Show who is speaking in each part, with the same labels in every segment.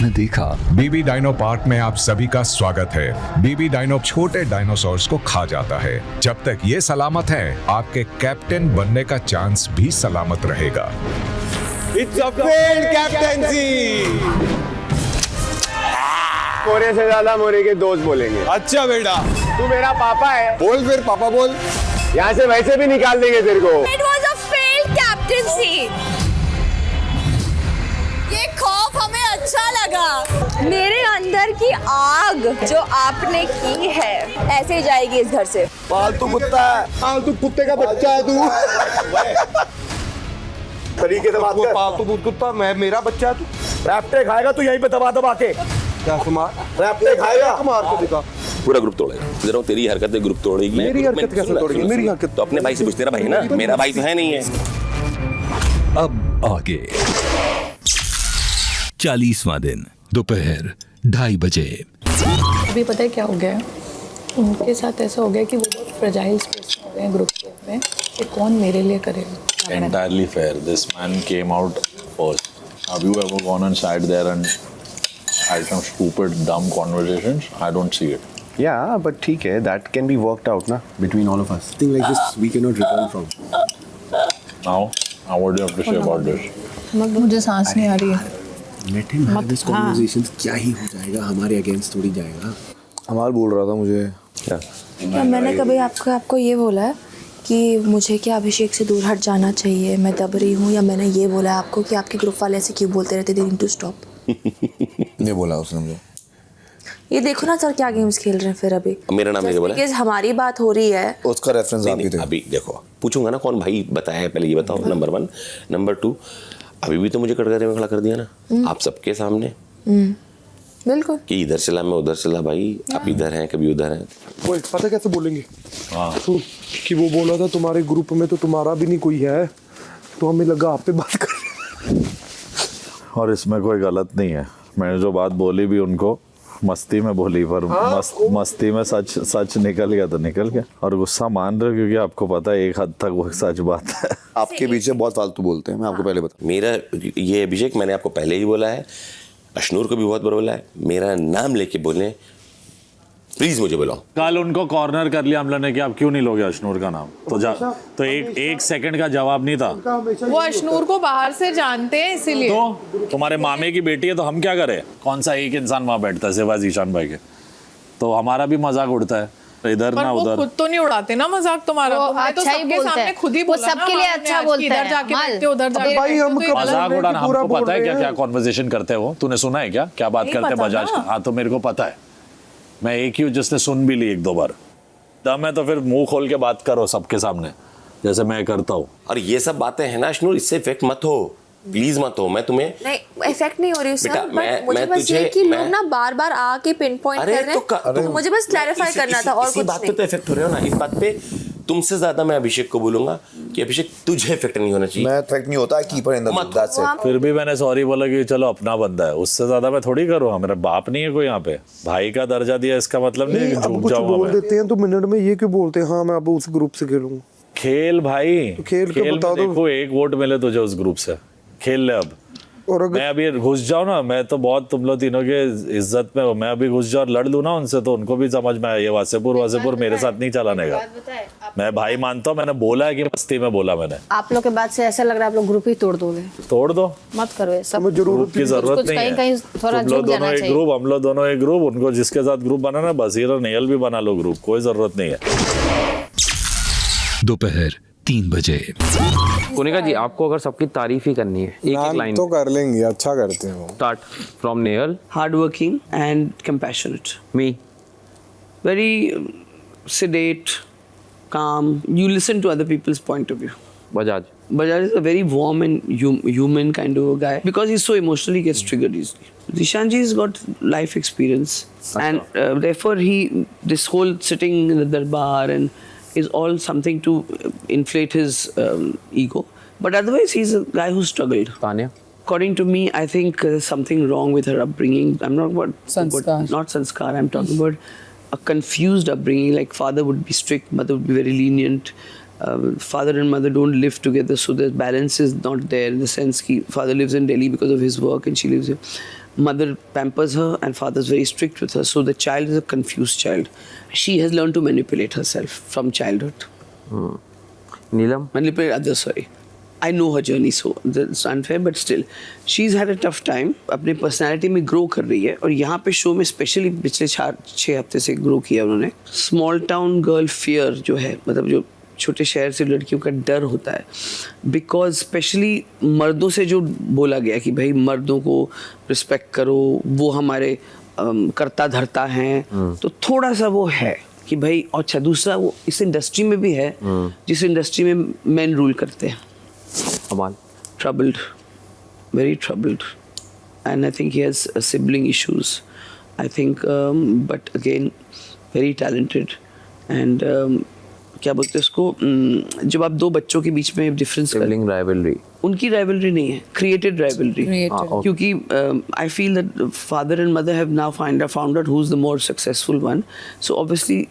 Speaker 1: आपने देखा।
Speaker 2: बीबी dino park में आप सभी का स्वागत है। बीबी डायनो छोटे डायनासोर्स को खा जाता है। जब तक ये सलामत है, आपके कैप्टन बनने का चांस भी सलामत रहेगा।
Speaker 3: It's a failed captaincy.
Speaker 4: मोरे से ज्यादा मोरे के दोस्त बोलेंगे।
Speaker 3: अच्छा बेटा,
Speaker 4: तू मेरा पापा है।
Speaker 3: बोल फिर पापा बोल।
Speaker 4: यहाँ से वैसे भी निकाल देंगे तेरे को।
Speaker 5: It was a failed captaincy. ये खौफ हमें अच्छा लगा। मेरे अंदर की आग जो आपने की है, ऐसे ही जाएगी इस घर से।
Speaker 3: पालतू कुत्ता है।
Speaker 4: पालतू कुत्ते का बच्चा है तू। तरीके से बात कर।
Speaker 3: पालतू कुत्ता, मैं मेरा बच्चा है तू।
Speaker 4: रैप्टे खाएगा तू यहीं पे दबा दबा के।
Speaker 3: क्या कुमार?
Speaker 4: रैप्टे खाएगा।
Speaker 3: मार के दिखा।
Speaker 6: पूरा ग्रुप तोड़ेगा। जरा तेरी हरकतें ग्रुप तोड़ेगी।
Speaker 3: मेरी हरकत कैसे तोड़ेगी? मेरी हरकत
Speaker 6: तो अपने भाई से पूछ, तेरा भाई है ना, मेरा भाई तो है नहीं है।
Speaker 1: अब आगे 40वां दिन दोपहर 2:30 बजे।
Speaker 7: अभी पता है क्या हो गया है, उनके साथ ऐसा हो गया कि वो बहुत फ्रेजाइल स्पेस में हो गए हैं ग्रुप में कि कौन मेरे लिए करेगा।
Speaker 8: Entirely fair. This man came out first. Have you ever gone and sat there and had some stupid, dumb conversations? I don't see it.
Speaker 4: Yeah, but ठीक है, that can be worked out ना between all of us. Thing like this we cannot return from.
Speaker 8: Now, what do you have to say about this?
Speaker 7: मुझे सांस नहीं आ रही है।
Speaker 9: Let him have his conversations. क्या ही हो जाएगा, हमारे अगेंस्ट थोड़ी जाएगा।
Speaker 3: अमाल बोल रहा था मुझे।
Speaker 5: क्या मैंने कभी आपको ये बोला है कि मुझे क्या अभिषेक से दूर हट जाना चाहिए, मैं दब रही हूँ, या मैंने ये बोला है आपको कि आपके ग्रुप वाले ऐसे क्यों बोलते रहते, दे नीड टू स्टॉप?
Speaker 3: ये बोला उसने मुझे।
Speaker 5: ये देखो ना सर क्या गेम्स खेल रहे हैं फिर अभी।
Speaker 6: मेरा नाम लेके बोला।
Speaker 5: बिकॉज़ हमारी बात हो रही है।
Speaker 3: उसका रेफरेंस आप ही थे।
Speaker 6: अभी देखो, पूछूंगा ना कौन भाई बताया है, पहले ये बताओ। नंबर 1, नंबर 2, अभी भी तो मुझे कटघरे में खड़ा कर दिया ना आप सबके सामने।
Speaker 5: बिल्कुल
Speaker 6: कि इधर चला मैं उधर चला, भाई आप इधर हैं कभी उधर हैं।
Speaker 10: वो पता कैसे बोलेंगे? तो कि वो बोला था तुम्हारे ग्रुप में तो तुम्हारा भी नहीं कोई है, तो हमें लगा आप पे बात कर।
Speaker 8: और इसमें कोई गलत नहीं है। मैंने जो बात बोली भी उनको मस्ती में बोली, पर मस्ती में सच निकल गया तो निकल गया। और गुस्सा मान रहे क्योंकि आपको पता है एक हद तक वो सच बात है।
Speaker 3: आपके पीछे बहुत फालतू बोलते हैं, मैं आपको पहले बता।
Speaker 6: मेरा ये अभिषेक, मैंने आपको पहले ही बोला है, अशनूर को भी बहुत बार बोला है, मेरा नाम लेके बोले, प्लीज मुझे बुलाओ।
Speaker 8: कल उनको कॉर्नर कर लिया हम लोगों ने कि आप क्यों नहीं लोगे अशनूर का नाम, तो एक सेकंड का जवाब नहीं था।
Speaker 7: वो अशनूर को बाहर से जानते हैं इसीलिए।
Speaker 8: तो तुम्हारे मामे की बेटी है तो हम क्या करें? कौन सा एक इंसान वहाँ बैठता है सिवाय जीशान भाई के? तो हमारा भी मजाक उड़ता है इधर ना उधर।
Speaker 7: खुद तो नहीं उड़ाते ना मजाक तुम्हारा।
Speaker 11: अच्छा ही बोलते हैं,
Speaker 7: खुद ही
Speaker 11: वो सबके लिए अच्छा बोलते हैं।
Speaker 7: इधर जाके बैठते उधर जाके
Speaker 10: भाई हम
Speaker 8: मजाक उड़ाना हमको पता है क्या कॉन्वर्सेशन करते हैं वो? तूने सुना है क्या बात करते हैं बजाज? हाँ तो मेरे को पता है, मैं एक ही जिसने सुन भी ली 1-2 बार। दम है तो फिर मुंह खोल के बात करो सबके सामने जैसे मैं करता हूँ।
Speaker 6: और ये सब बातें है ना अशनूर, इससे इफेक्ट मत हो, प्लीज मत हो। मैं तुम्हें
Speaker 5: नहीं इफेक्ट नहीं हो रही सर,
Speaker 6: बेटा,
Speaker 5: बट मुझे बस ये कि लोग ना बार-बार आके पिन पॉइंट कर रहे हैं, तो मुझे बस क्लैरिफाई करना था और कुछ नहीं।
Speaker 6: इसी बात पे तो इफेक्ट हो रहे हो ना, इस बात पे तुमसे ज्यादा मैं अभिषेक को बोलूंगा कि अभिषेक तुझे इफेक्ट नहीं होना चाहिए।
Speaker 3: मैं इफेक्ट नहीं होता, keeper in the group, that's it.
Speaker 8: फिर भी मैंने सॉरी बोला कि चलो अपना बंदा है, उससे ज्यादा मैं थोड़ी करूँगा। मेरा बाप नहीं है कोई यहाँ पे, भाई का दर्जा दिया इसका मतलब नहीं है कि झूठ जाऊंगा।
Speaker 10: बोल देते हैं तो मिनट में ये क्यों बोलते हैं हाँ मैं अब उस ग्रुप से खेलूंगा?
Speaker 8: खेल भाई,
Speaker 10: तो खेल के बता दो।
Speaker 8: देखो एक वोट मिले तुझे उस ग्रुप से, खेल ले अब।
Speaker 10: और
Speaker 8: मैं अभी घुस जाऊँ ना, मैं तो बहुत तुम लोग तीनों के इज्जत में हूँ, मैं अभी घुस जाऊँ लड़ लूँ ना उनसे तो उनको भी समझ में आया ये वासेपुर मेरे साथ नहीं चलाने का। मैं भाई मानता हूँ, मैंने बोला है कि मस्ती में बोला मैंने।
Speaker 11: आप लोग के बाद से ऐसा लग रहा है आप लोग ग्रुप ही तोड़ दोगे।
Speaker 8: तोड़ दो,
Speaker 11: मत करो ये सब,
Speaker 8: ग्रुप की जरूरत नहीं है।
Speaker 11: कहीं थोड़ा
Speaker 8: तुम लोग दोनों एक ग्रुप, हम लोग दोनों एक ग्रुप, उनको जिसके साथ ग्रुप बनाना बसीर और नेहल भी बना लो ग्रुप, कोई जरूरत नहीं है।
Speaker 1: दोपहर 3 बजे।
Speaker 12: कोनिका जी, आपको अगर सबकी तारीफ ही करनी है एक लाइन
Speaker 10: तो कर लेंगे, अच्छा करते हैं वो।
Speaker 12: Start from Nehal.
Speaker 13: Hard working and compassionate.
Speaker 12: Me
Speaker 13: very sedate, calm. You listen to other people's point of view.
Speaker 12: Bajaj
Speaker 13: Bajaj is a very warm and human kind of a guy because he's so emotionally gets triggered easily. Dishanji's got life experience and therefore this whole sitting in the darbar and is all something to inflate his ego. But otherwise he's a guy who struggled.
Speaker 12: Tanya,
Speaker 13: According to me, I think there's something wrong with her upbringing. I'm not about
Speaker 7: Sanskar.
Speaker 13: not sanskar. I'm talking about a confused upbringing. Like father would be strict, mother would be very lenient. Father and mother don't live together, so the balance is not there in the sense that father lives in Delhi because of his work and she lives here. Mother pampers her and father is very strict with her. So the child is a confused child. She has learned to manipulate herself from childhood.
Speaker 12: Neelam?
Speaker 13: Manipulate others, sorry. I know her journey, so it's unfair, but still, she's had a tough time. अपने personality में grow कर रही है और यहाँ पे show में specially पिछले 6 हफ्ते से grow किया उन्होंने. Small town girl fear जो है, मतलब जो छोटे शहर से लड़कियों का डर होता है, बिकॉज स्पेशली मर्दों से जो बोला गया कि भाई मर्दों को रिस्पेक्ट करो, वो हमारे करता धरता हैं, तो थोड़ा सा वो है कि भाई. अच्छा, दूसरा वो इस इंडस्ट्री में भी है जिस इंडस्ट्री में मेन रूल करते हैं. Troubled, very troubled, and I think he has sibling issues, I think, but again very talented. And क्या बोलते हैं उसको, जब आप 2 बच्चों के बीच में डिफरेंस,
Speaker 12: सिबलिंग राइवलरी,
Speaker 13: उनकी राइवलरी नहीं है, क्रिएटेड राइवलरी. क्योंकि I feel that father and mother have now found out who is the more successful one, so obviously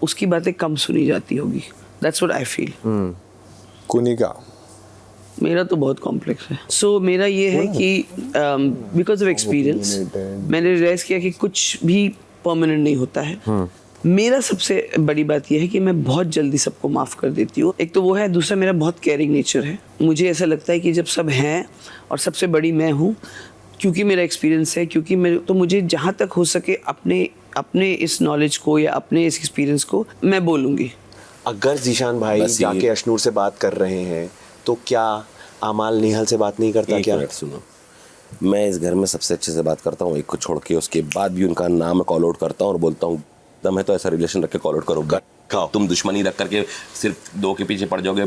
Speaker 13: उसकी बातें कम सुनी जाती होगी. That's what I feel.
Speaker 3: Kunika
Speaker 13: मेरा तो बहुत कॉम्प्लेक्स है. सो मेरा ये है कि बिकॉज ऑफ एक्सपीरियंस मैंने रियलाइज किया कि कुछ भी परमानेंट नहीं होता है. मेरा सबसे बड़ी बात यह है कि मैं बहुत जल्दी सबको माफ़ कर देती हूँ. एक तो वो है, दूसरा मेरा बहुत केयरिंग नेचर है. मुझे ऐसा लगता है कि जब सब हैं और सबसे बड़ी मैं हूँ, क्योंकि मेरा एक्सपीरियंस है, क्योंकि तो मुझे जहाँ तक हो सके अपने इस नॉलेज को या अपने इस एक्सपीरियंस को मैं बोलूँगी.
Speaker 9: अगर जीशान भाई जाके अशनूर से बात कर रहे हैं तो क्या आमाल निहाल से बात नहीं करता? क्या
Speaker 6: सुनो, मैं इस घर में सबसे अच्छे से बात करता हूँ, एक को छोड़ के. उसके बाद भी उनका नाम कॉल आउट करता हूँ और बोलता हूँ दम है तो ऐसा रिलेशन रख के कॉल आउट करो. खाओ, तुम दुश्मनी रख करके सिर्फ 2 के पीछे पड़ जाओगे.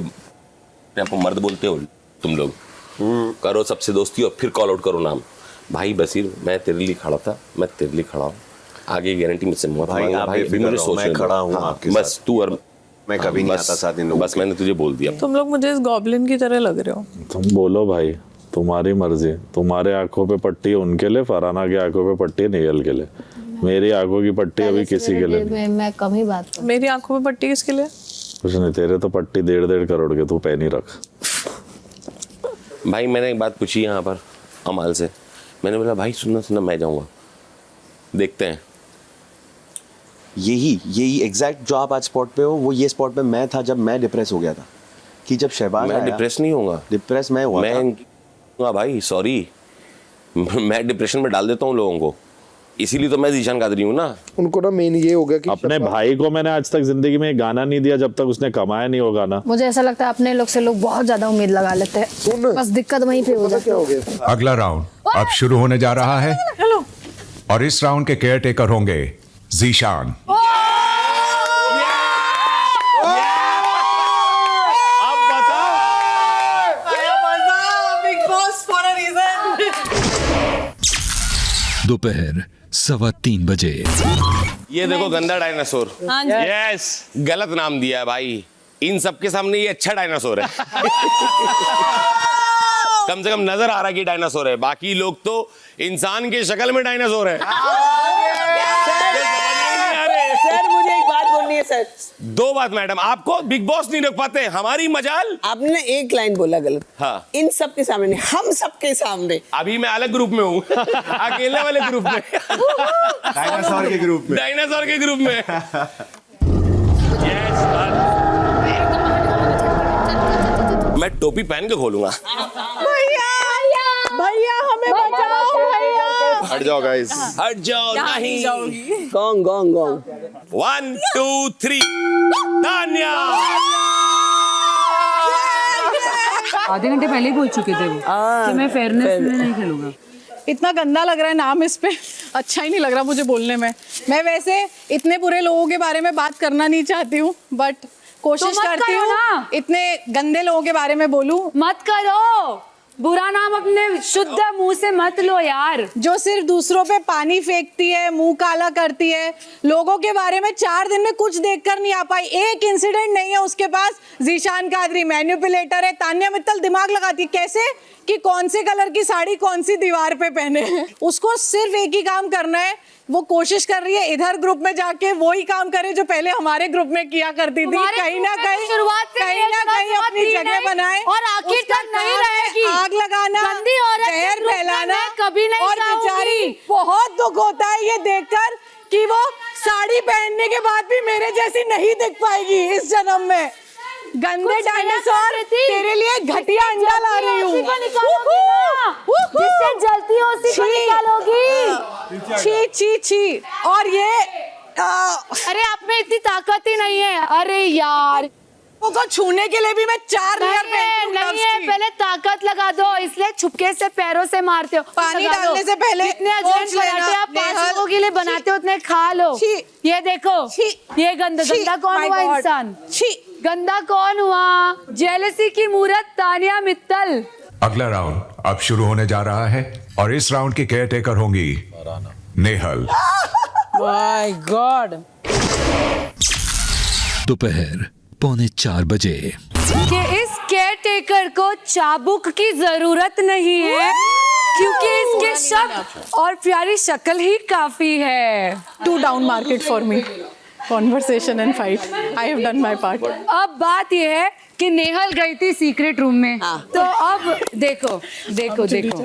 Speaker 6: आपको मर्द बोलते हो तुम लोग. करो सबसे दोस्ती और फिर कॉल आउट करो नाम. भाई बसीर, मैं तेरे लिए खड़ा था, मैं तेरे लिए खड़ा हूँ. आगे गारंटी मुझसे मत मांगना भाई, मुझे सोच
Speaker 9: मैं खड़ा हूँ आपके साथ.
Speaker 6: बस तू और
Speaker 9: मैं कभी नहीं आता साथ इन लोगों.
Speaker 6: बस मैंने तुझे बोल दिया.
Speaker 7: तुम लोग मुझे इस गॉब्लिन की तरह लग रहे हो.
Speaker 8: तुम बोलो भाई, तुम्हारी मर्जी. तुम्हारे आंखों पे पट्टी है उनके लिए, फरहाना की आंखों पे पट्टी है नियल के लिए. मेरी आंखों की पट्टी अभी किसी के लिए नहीं.
Speaker 11: मैं कम ही बात करूं.
Speaker 7: मेरी आंखों में पट्टी किसके लिए?
Speaker 8: कुछ नहीं, तेरे तो पट्टी 1.5 करोड़ के, तू पहन ही रख.
Speaker 6: भाई मैंने एक बात पूछी यहाँ पर अमाल से. मैंने बोला भाई सुनना मैं जाऊँगा, देखते हैं.
Speaker 9: यही एग्जैक्ट जो आप आज स्पॉट पे हो, वो ये स्पॉट पे मैं था जब मैं डिप्रेस हो गया था. कि जब शहबाज
Speaker 6: मैं डिप्रेस नहीं होऊंगा.
Speaker 9: डिप्रेस मैं हुआ था.
Speaker 6: भाई सॉरी, मैं डिप्रेशन में डाल देता हूँ लोगों को, इसीलिए तो मैं जीशान कादरी हूँ ना.
Speaker 10: उनको ना मेन ये हो गया कि
Speaker 8: अपने भाई को मैंने आज तक जिंदगी में गाना नहीं दिया जब तक उसने कमाया नहीं वो गाना.
Speaker 11: मुझे ऐसा लगता है अपने लोग से लोग बहुत ज्यादा उम्मीद लगा लेते हैं, बस दिक्कत वहीं पे हो जाती है.
Speaker 2: अगला राउंड अब शुरू होने जा रहा है और इस राउंड के केयर टेकर होंगे जीशान.
Speaker 1: दोपहर 3:15 बजे.
Speaker 6: ये देखो गंदा डायनासोर. यस, गलत नाम दिया है भाई. इन सबके सामने ये अच्छा डायनासोर है. कम से कम नजर आ रहा है कि डायनासोर है. बाकी लोग तो इंसान की शक्ल में डायनासोर है.
Speaker 13: सर मुझे एक बात बोलनी है सर.
Speaker 6: 2 बात मैडम, आपको बिग बॉस नहीं रोक पाते, हमारी मजाल.
Speaker 13: आपने एक लाइन बोला गलत.
Speaker 6: हाँ,
Speaker 13: इन सब के सामने नहीं, हम सब के सामने.
Speaker 6: अभी मैं अलग ग्रुप में हूँ. अकेले वाले ग्रुप में.
Speaker 9: डायनासोर के ग्रुप में.
Speaker 6: डायनासोर के ग्रुप में. मैं टोपी पहन के खोलूंगा.
Speaker 7: भैया हमें बचाओ भैया.
Speaker 3: हट जाओ गाइस.
Speaker 6: हट जाओ. नहीं.
Speaker 13: Gong gong gong.
Speaker 6: 1 2 3 तान्या.
Speaker 7: आधे घंटे पहले ही बोल चुके थे वो कि मैं फेयरनेस में नहीं खेलूंगा. इतना गंदा लग रहा है नाम इस पे, अच्छा ही नहीं लग रहा मुझे बोलने में. मैं वैसे इतने बुरे लोगों के बारे में बात करना नहीं चाहती हूँ, बट कोशिश करती हूँ इतने गंदे लोगों के बारे में बोलूं.
Speaker 5: मत करो, बुरा नाम अपने शुद्ध मुंह से मत लो यार.
Speaker 7: जो सिर्फ दूसरों पे पानी फेंकती है, मुंह काला करती है, लोगों के बारे में 4 दिन में कुछ देखकर नहीं आ पाई, एक इंसिडेंट नहीं है उसके पास. जीशान कादरी मैनिपुलेटर है. तान्या मित्तल दिमाग लगाती है कैसे कि कौन से कलर की साड़ी कौन सी दीवार पे पहने हैं. उसको सिर्फ एक ही काम करना है, वो कोशिश कर रही है इधर ग्रुप में जाके वो ही काम करे जो पहले हमारे ग्रुप में किया करती थी. कहीं ना कहीं अपनी जगह बनाए
Speaker 5: और आखिर तक नहीं रहेगी.
Speaker 7: आग लगाना,
Speaker 5: गंदी औरत
Speaker 7: जहर फैलाना
Speaker 5: कभी नहीं
Speaker 7: और बहुत दुख होता है ये देखकर कि वो साड़ी पहनने के बाद भी मेरे जैसी नहीं दिख पाएगी इस जन्म में। गंदे डायनासोर, तेरे लिए घटिया अंडा ला रही हूँ।
Speaker 11: जिससे जलती हो उसी को निकालोगी।
Speaker 7: छी छी छी। और ये
Speaker 11: अरे आप में इतनी ताकत ही नहीं है। अरे यार
Speaker 7: को छूने के लिए भी मैं 4 लेयर
Speaker 11: नहीं है, पहले ताकत लगा दो, इसलिए छुपके से पैरों से मारते हो।
Speaker 7: पानी डालने से पहले
Speaker 11: इतने अजरक पराठे आप 5 लोगों के लिए बनाते हो, उतने खा लो। ये देखो, ये गंदा कौन हुआ इंसान? गंदा कौन हुआ? जेलसी की मूरत तानिया मित्तल।
Speaker 2: अगला राउंड अब शुरू होने जा रहा है और इस राउंड की केयर टेकर होंगी नेहल।
Speaker 7: My God.
Speaker 1: दोपहर 3:45 बजे।
Speaker 11: कि इस केयर टेकर को चाबुक की जरूरत नहीं है क्योंकि इसके शब्द और प्यारी शक्ल ही काफी है।
Speaker 7: 2 down market for me. Conversation and fight, I have done my part.
Speaker 11: अब बात यह है कि नेहल गई थी सीक्रेट रूम में, तो अब देखो देखो देखो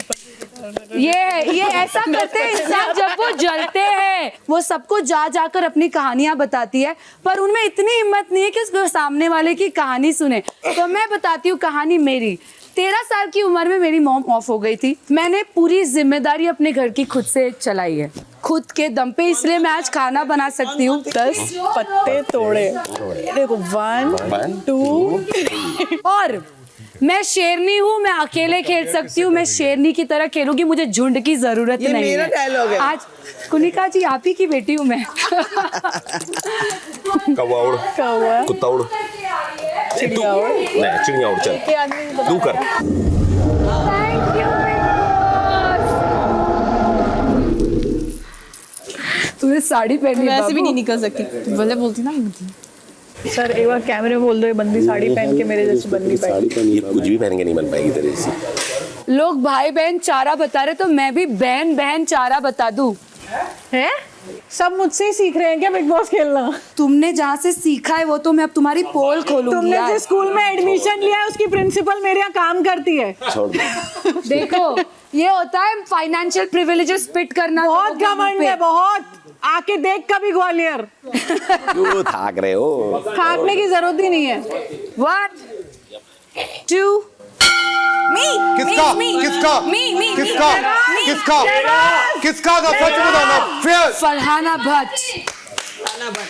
Speaker 11: ये ऐसा करते हैं इंसान जब वो जलते हैं, वो सबको जा जाकर अपनी कहानियां बताती है, पर उनमें इतनी हिम्मत नहीं है कि उसको सामने वाले की कहानी सुने। तो मैं बताती हूँ कहानी मेरी। 13 साल की उम्र में मेरी मॉम ऑफ हो गई थी। मैंने पूरी जिम्मेदारी अपने घर की खुद से चलाई है, खुद के दम पे, इसलिए मैं आज खाना बना सकती हूँ।
Speaker 7: 10 पत्ते तोड़े, देखो 1 2
Speaker 11: और मैं शेरनी हूँ, मैं अकेले खेल सकती हूँ, मैं शेरनी की तरह खेलूंगी, मुझे झुंड की जरूरत नहीं है।
Speaker 7: मेरा डायलॉग है।
Speaker 11: आज कुनिका जी आप ही की बेटी हूँ मैं।
Speaker 6: कौवा उड़,
Speaker 7: कौवा,
Speaker 6: कुत्ता उड़,
Speaker 7: चिड़िया उड़,
Speaker 6: नहीं चिड़िया उड़, चल तू कर।
Speaker 11: तूने साड़ी पहनी,
Speaker 7: वैसे भी नहीं निकल सकती, भले बोलती ना। सर एक बार कैमरे में बोल दो, ये बंदी साड़ी पहन के मेरे जैसी बन नहीं पाएगी।
Speaker 6: ये कुछ भी पहन के नहीं बन पाएगी तेरे से।
Speaker 11: लोग भाई बहन चारा बता रहे, तो मैं भी बहन बहन चारा बता दूं।
Speaker 7: है सब मुझसे ही सीख रहे हैं क्या बिग बॉस खेलना?
Speaker 11: तुमने जहाँ से सीखा है वो तो मैं अब तुम्हारी पोल खोलूंगी।
Speaker 7: तुमने
Speaker 11: यार।
Speaker 7: जिस स्कूल में एडमिशन लिया है उसकी प्रिंसिपल मेरे यहाँ काम करती है।
Speaker 11: देखो ये होता है फाइनेंशियल प्रिविलेजेस पिट करना।
Speaker 7: बहुत घमंड है, बहुत। आके देख कभी ग्वालियर।
Speaker 6: क्यों थाक रहे हो?
Speaker 7: थाकने की जरूरत ही नहीं है।
Speaker 11: 1 2
Speaker 4: किसका किसका किसका किसका किसका था सच बताना फिर।
Speaker 11: फरहाना भट्ट।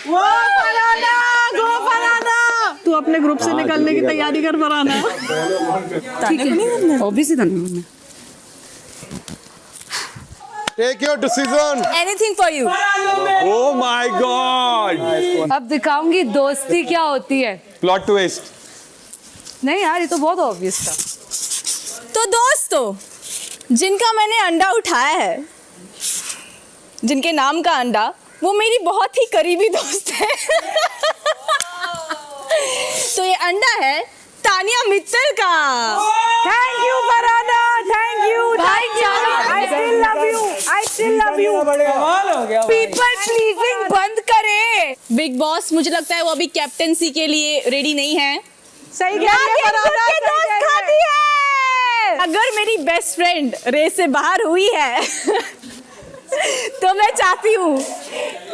Speaker 7: वो फरहाना, गो फरहाना। तू अपने ग्रुप से निकलने की तैयारी कर फरहाना।
Speaker 11: ठीक है, ऑब्वियसली धन्यवाद।
Speaker 4: Take your decision.
Speaker 11: Anything for you.
Speaker 4: Oh my god.
Speaker 11: अब दिखाऊंगी दोस्ती क्या होती है।
Speaker 4: Plot twist.
Speaker 11: नहीं यार, ये तो बहुत ऑब्वियस था।
Speaker 5: तो दोस्तों, जिनका मैंने अंडा उठाया है, जिनके नाम का अंडा, वो मेरी बहुत ही करीबी दोस्त है। तो ये अंडा है तानिया मित्तल का।
Speaker 7: Thank you Farhana, thank you
Speaker 11: भाई
Speaker 7: I still love you, I still love you.
Speaker 11: People pleasing बंद करे।
Speaker 5: बिग बॉस, मुझे लगता है वो अभी कैप्टेंसी के लिए रेडी नहीं है।
Speaker 7: सही कह रही है फरहाना, सही कह रही है।
Speaker 5: अगर मेरी बेस्ट फ्रेंड रेस से बाहर हुई है तो मैं चाहती हूँ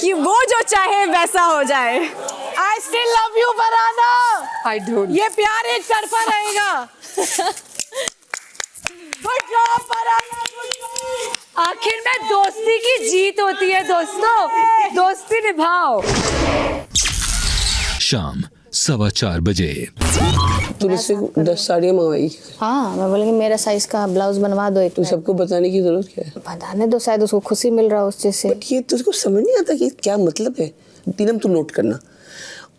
Speaker 5: कि वो जो चाहे वैसा हो जाए।
Speaker 7: आई still love you Farhana.
Speaker 11: I don't.
Speaker 7: ये प्यार एक तरफा रहेगा। Good job Farhana, good job.
Speaker 11: आखिर में दोस्ती की जीत होती है दोस्तों, दोस्ती निभाओ।
Speaker 1: शाम 4:15 बजे।
Speaker 13: तूने से 10 साड़ियाँ मंगवाई।
Speaker 11: हाँ, मैं बोलेंगी मेरा साइज का ब्लाउज बनवा दो एक।
Speaker 13: तो सबको बताने की जरूरत क्या है?
Speaker 11: बताने दो, शायद उसको खुशी मिल रहा है उस चीज से।
Speaker 13: बट ये तुझको समझ नहीं आता कि क्या मतलब है। तीनम तू नोट करना,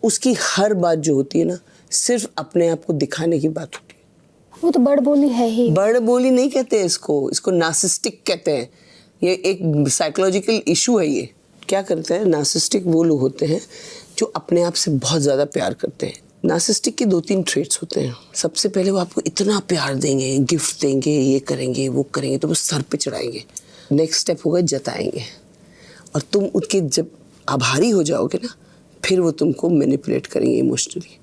Speaker 13: उसकी हर बात जो होती है ना, सिर्फ अपने आप को दिखाने की बात होती है।
Speaker 11: वो तो बड़ बोली है ही।
Speaker 13: बड़ बोली नहीं कहते इसको नार्सिसिस्टिक कहते हैं। ये एक साइकोलॉजिकल इशू है। ये क्या करते हैं, नार्सिसिस्टिक वो लोग होते हैं जो अपने आप से बहुत ज़्यादा प्यार करते हैं। नार्सिसिस्टिक के 2-3 ट्रेट्स होते हैं। सबसे पहले वो आपको इतना प्यार देंगे, गिफ्ट देंगे, ये करेंगे वो करेंगे, तो वो सर पे चढ़ाएंगे। नेक्स्ट स्टेप होगा जताएंगे, और तुम उनके जब आभारी हो जाओगे ना, फिर वो तुमको मैनिपुलेट करेंगे इमोशनली,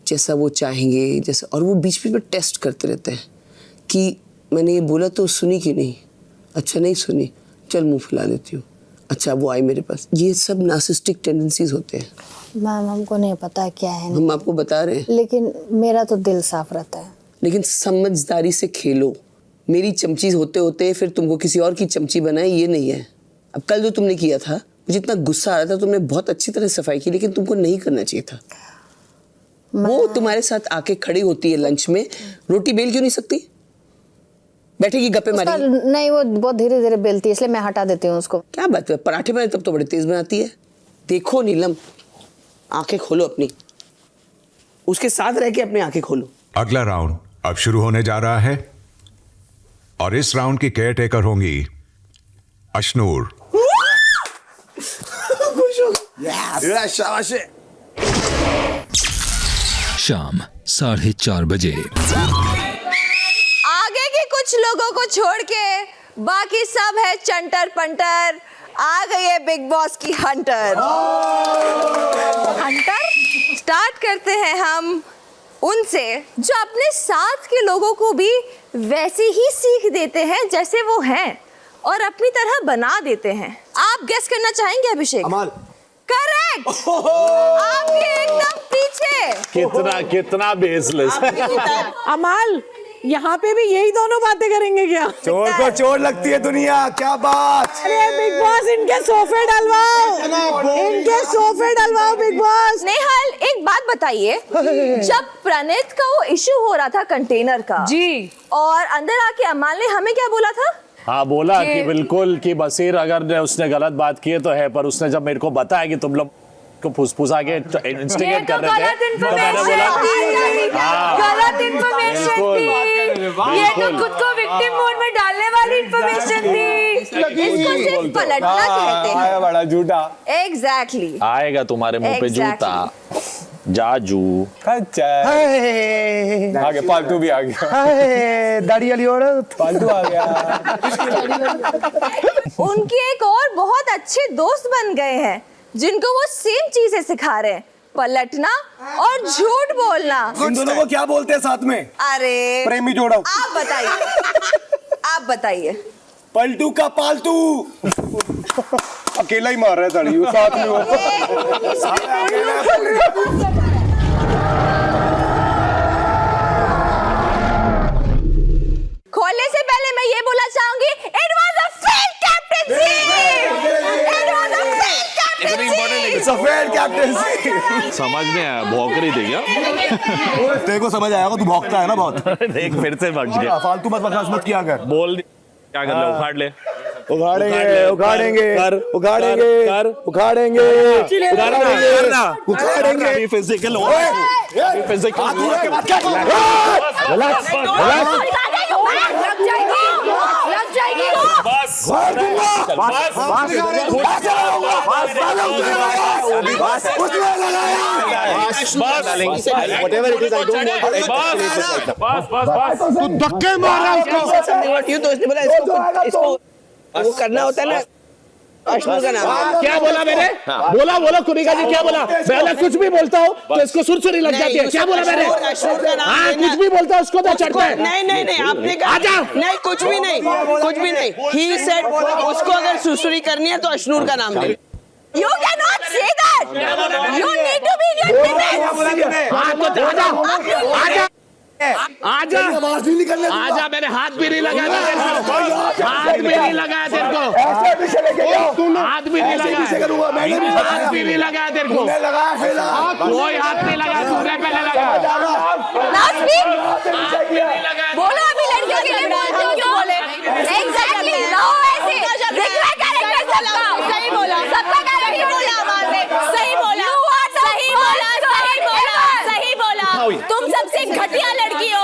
Speaker 13: जैसा वो चाहेंगे जैसा। और वो बीच बीच में टेस्ट करते रहते हैं कि मैंने ये बोला तो सुनी कि नहीं, अच्छा नहीं सुनी, चल मुंह फुला देती हूँ, अच्छा वो आई मेरे पास। ये सब नार्सिसिस्टिक टेंडेंसीज होते हैं।
Speaker 5: मैम हमको नहीं पता क्या है,
Speaker 13: हम आपको बता रहे हैं,
Speaker 5: लेकिन मेरा तो दिल साफ रहता है।
Speaker 13: लेकिन समझदारी से खेलो। मेरी चमची होते होते फिर तुमको किसी और की चमची बनाए, ये नहीं है। अब कल जो तुमने किया था, मुझे इतना गुस्सा आ रहा था, तुमने बहुत अच्छी तरह सफाई की, लेकिन तुमको नहीं करना चाहिए था। वो तुम्हारे साथ आके खड़ी होती है लंच में, रोटी बेल क्यों नहीं सकती? बैठेगी गप्पे मारेगी।
Speaker 5: नहीं, वो बहुत धीरे धीरे बेलती है, इसलिए मैं हटा देती हूँ उसको।
Speaker 13: क्या बात है, पराठे बनाए तब तो बड़े तेज बनाती है। देखो नीलम, आंखें खोलो अपनी, उसके साथ रह के अपनी आंखें खोलो।
Speaker 2: अगला राउंड अब शुरू होने जा रहा है और इस राउंड की केयर टेकर होंगी अशनूर।
Speaker 1: शाम 4:30 बजे।
Speaker 7: आगे के कुछ लोगों को छोड़ के बाकी सब है चंटर पंटर। आ गई है बिग बॉस की हंटर। स्टार्ट करते हैं हम उनसे जो अपने साथ के लोगों को भी वैसे ही सीख देते हैं जैसे वो हैं और अपनी तरह बना देते हैं। आप गेस करना चाहेंगे अभिषेक?
Speaker 4: अमाल।
Speaker 7: करेक्ट। आपके एकदम पीछे।
Speaker 8: कितना बेसलेस।
Speaker 7: अमाल, यहाँ पे भी यही दोनों बातें करेंगे क्या?
Speaker 4: चोर को चोर लगती है दुनिया, क्या बात।
Speaker 7: अरे बिग बॉस, इनके सोफे डलवाओ, इनके सोफे डलवाओ बिग बॉस। नेहाल, एक बात बताइए, जब प्रणीत का वो इशू हो रहा था कंटेनर का
Speaker 11: जी,
Speaker 7: और अंदर आके अमाल ने हमें क्या बोला था?
Speaker 8: हाँ, बोला कि बिल्कुल कि बसीर अगर उसने गलत बात की है तो है, पर उसने जब मेरे को बताया कि तुम लोग को फुसफुसा के इंस्टिगेट कर रहे थे तो मैंने बोला
Speaker 11: गलत इन्फॉर्मेशन थी, ये तो खुद को विक्टिम मोड में डालने वाली इन्फॉर्मेशन थी।
Speaker 7: इसको सिर्फ पलटना कहते हैं।
Speaker 4: बड़ा झूठा।
Speaker 7: एग्जैक्टली।
Speaker 8: आएगा तुम्हारे मुंह पे जूता। जाजू।
Speaker 4: अच्छा। आगे पालतू भी आ गया। दाढ़ी वाली औरत पालतू आ गया।
Speaker 7: उनके एक और बहुत अच्छे दोस्त बन गए हैं जिनको वो सेम चीजें सिखा रहे हैं, पलटना और झूठ बोलना।
Speaker 4: इन दोनों को क्या बोलते हैं साथ में?
Speaker 7: अरे
Speaker 4: प्रेमी जोड़ा।
Speaker 7: आप बताइए, आप बताइए।
Speaker 4: पलटू का पालतू। अकेला ही मार रहा है दाढ़ी, वो साथ में वो।
Speaker 7: खोलने से पहले मैं ये बोलना चाहूंगी, it was a fail captaincy. It was a fail captaincy.
Speaker 4: It's a fail captaincy.
Speaker 8: समझ नहीं आया, भौंक रही थी क्या?
Speaker 4: तेरे को समझ आएगा, तू भौंकता है ना बहुत।
Speaker 8: देख फिर से भग गया।
Speaker 4: फालतू बकवास मत किया कर।
Speaker 8: बोल क्या कर ले, उखाड़ ले।
Speaker 4: उखाड़ेंगे उखाड़ेंगे उखाड़ेंगे उखाड़ेंगे उखाड़ेंगे।
Speaker 8: फिजिकल
Speaker 4: तू धक्के मार रहा है उसको।
Speaker 13: वो करना होता है ना, अशनूर का नाम।
Speaker 10: क्या बोला मैंने? बोला बोला कुनिका जी, क्या बोला? पहले कुछ भी बोलता हूँ तो इसको सुरसुरी लग जाती है। क्या बोला मैंने? हाँ, कुछ भी बोलता हूँ उसको तो चढ़ता है।
Speaker 13: नहीं, आपने कहा नहीं, कुछ भी नहीं। He said उसको अगर सुरसुरी करनी है तो अशनूर का नाम ले।
Speaker 7: You cannot say that. You need to be in your limits.
Speaker 10: आजा मैंने हाथ भी नहीं लगाया तेरे को, हाथ भी नहीं लगाया तेरे को, हाथ भी नहीं लगाया तेरे को, कोई हाथ नहीं लगाया, तुमने पहले लगाया।
Speaker 7: बोलो अभी लड़कियों के लिए बोलते हो, क्यों बोले? Exactly. लाओ ऐसे दिखला कैरेक्टर सबका। सही बोला, सबका कैरेक्टर बोला अमान ने। सही बोला, सही बोला। तुम सबसे घटिया लड़की हो।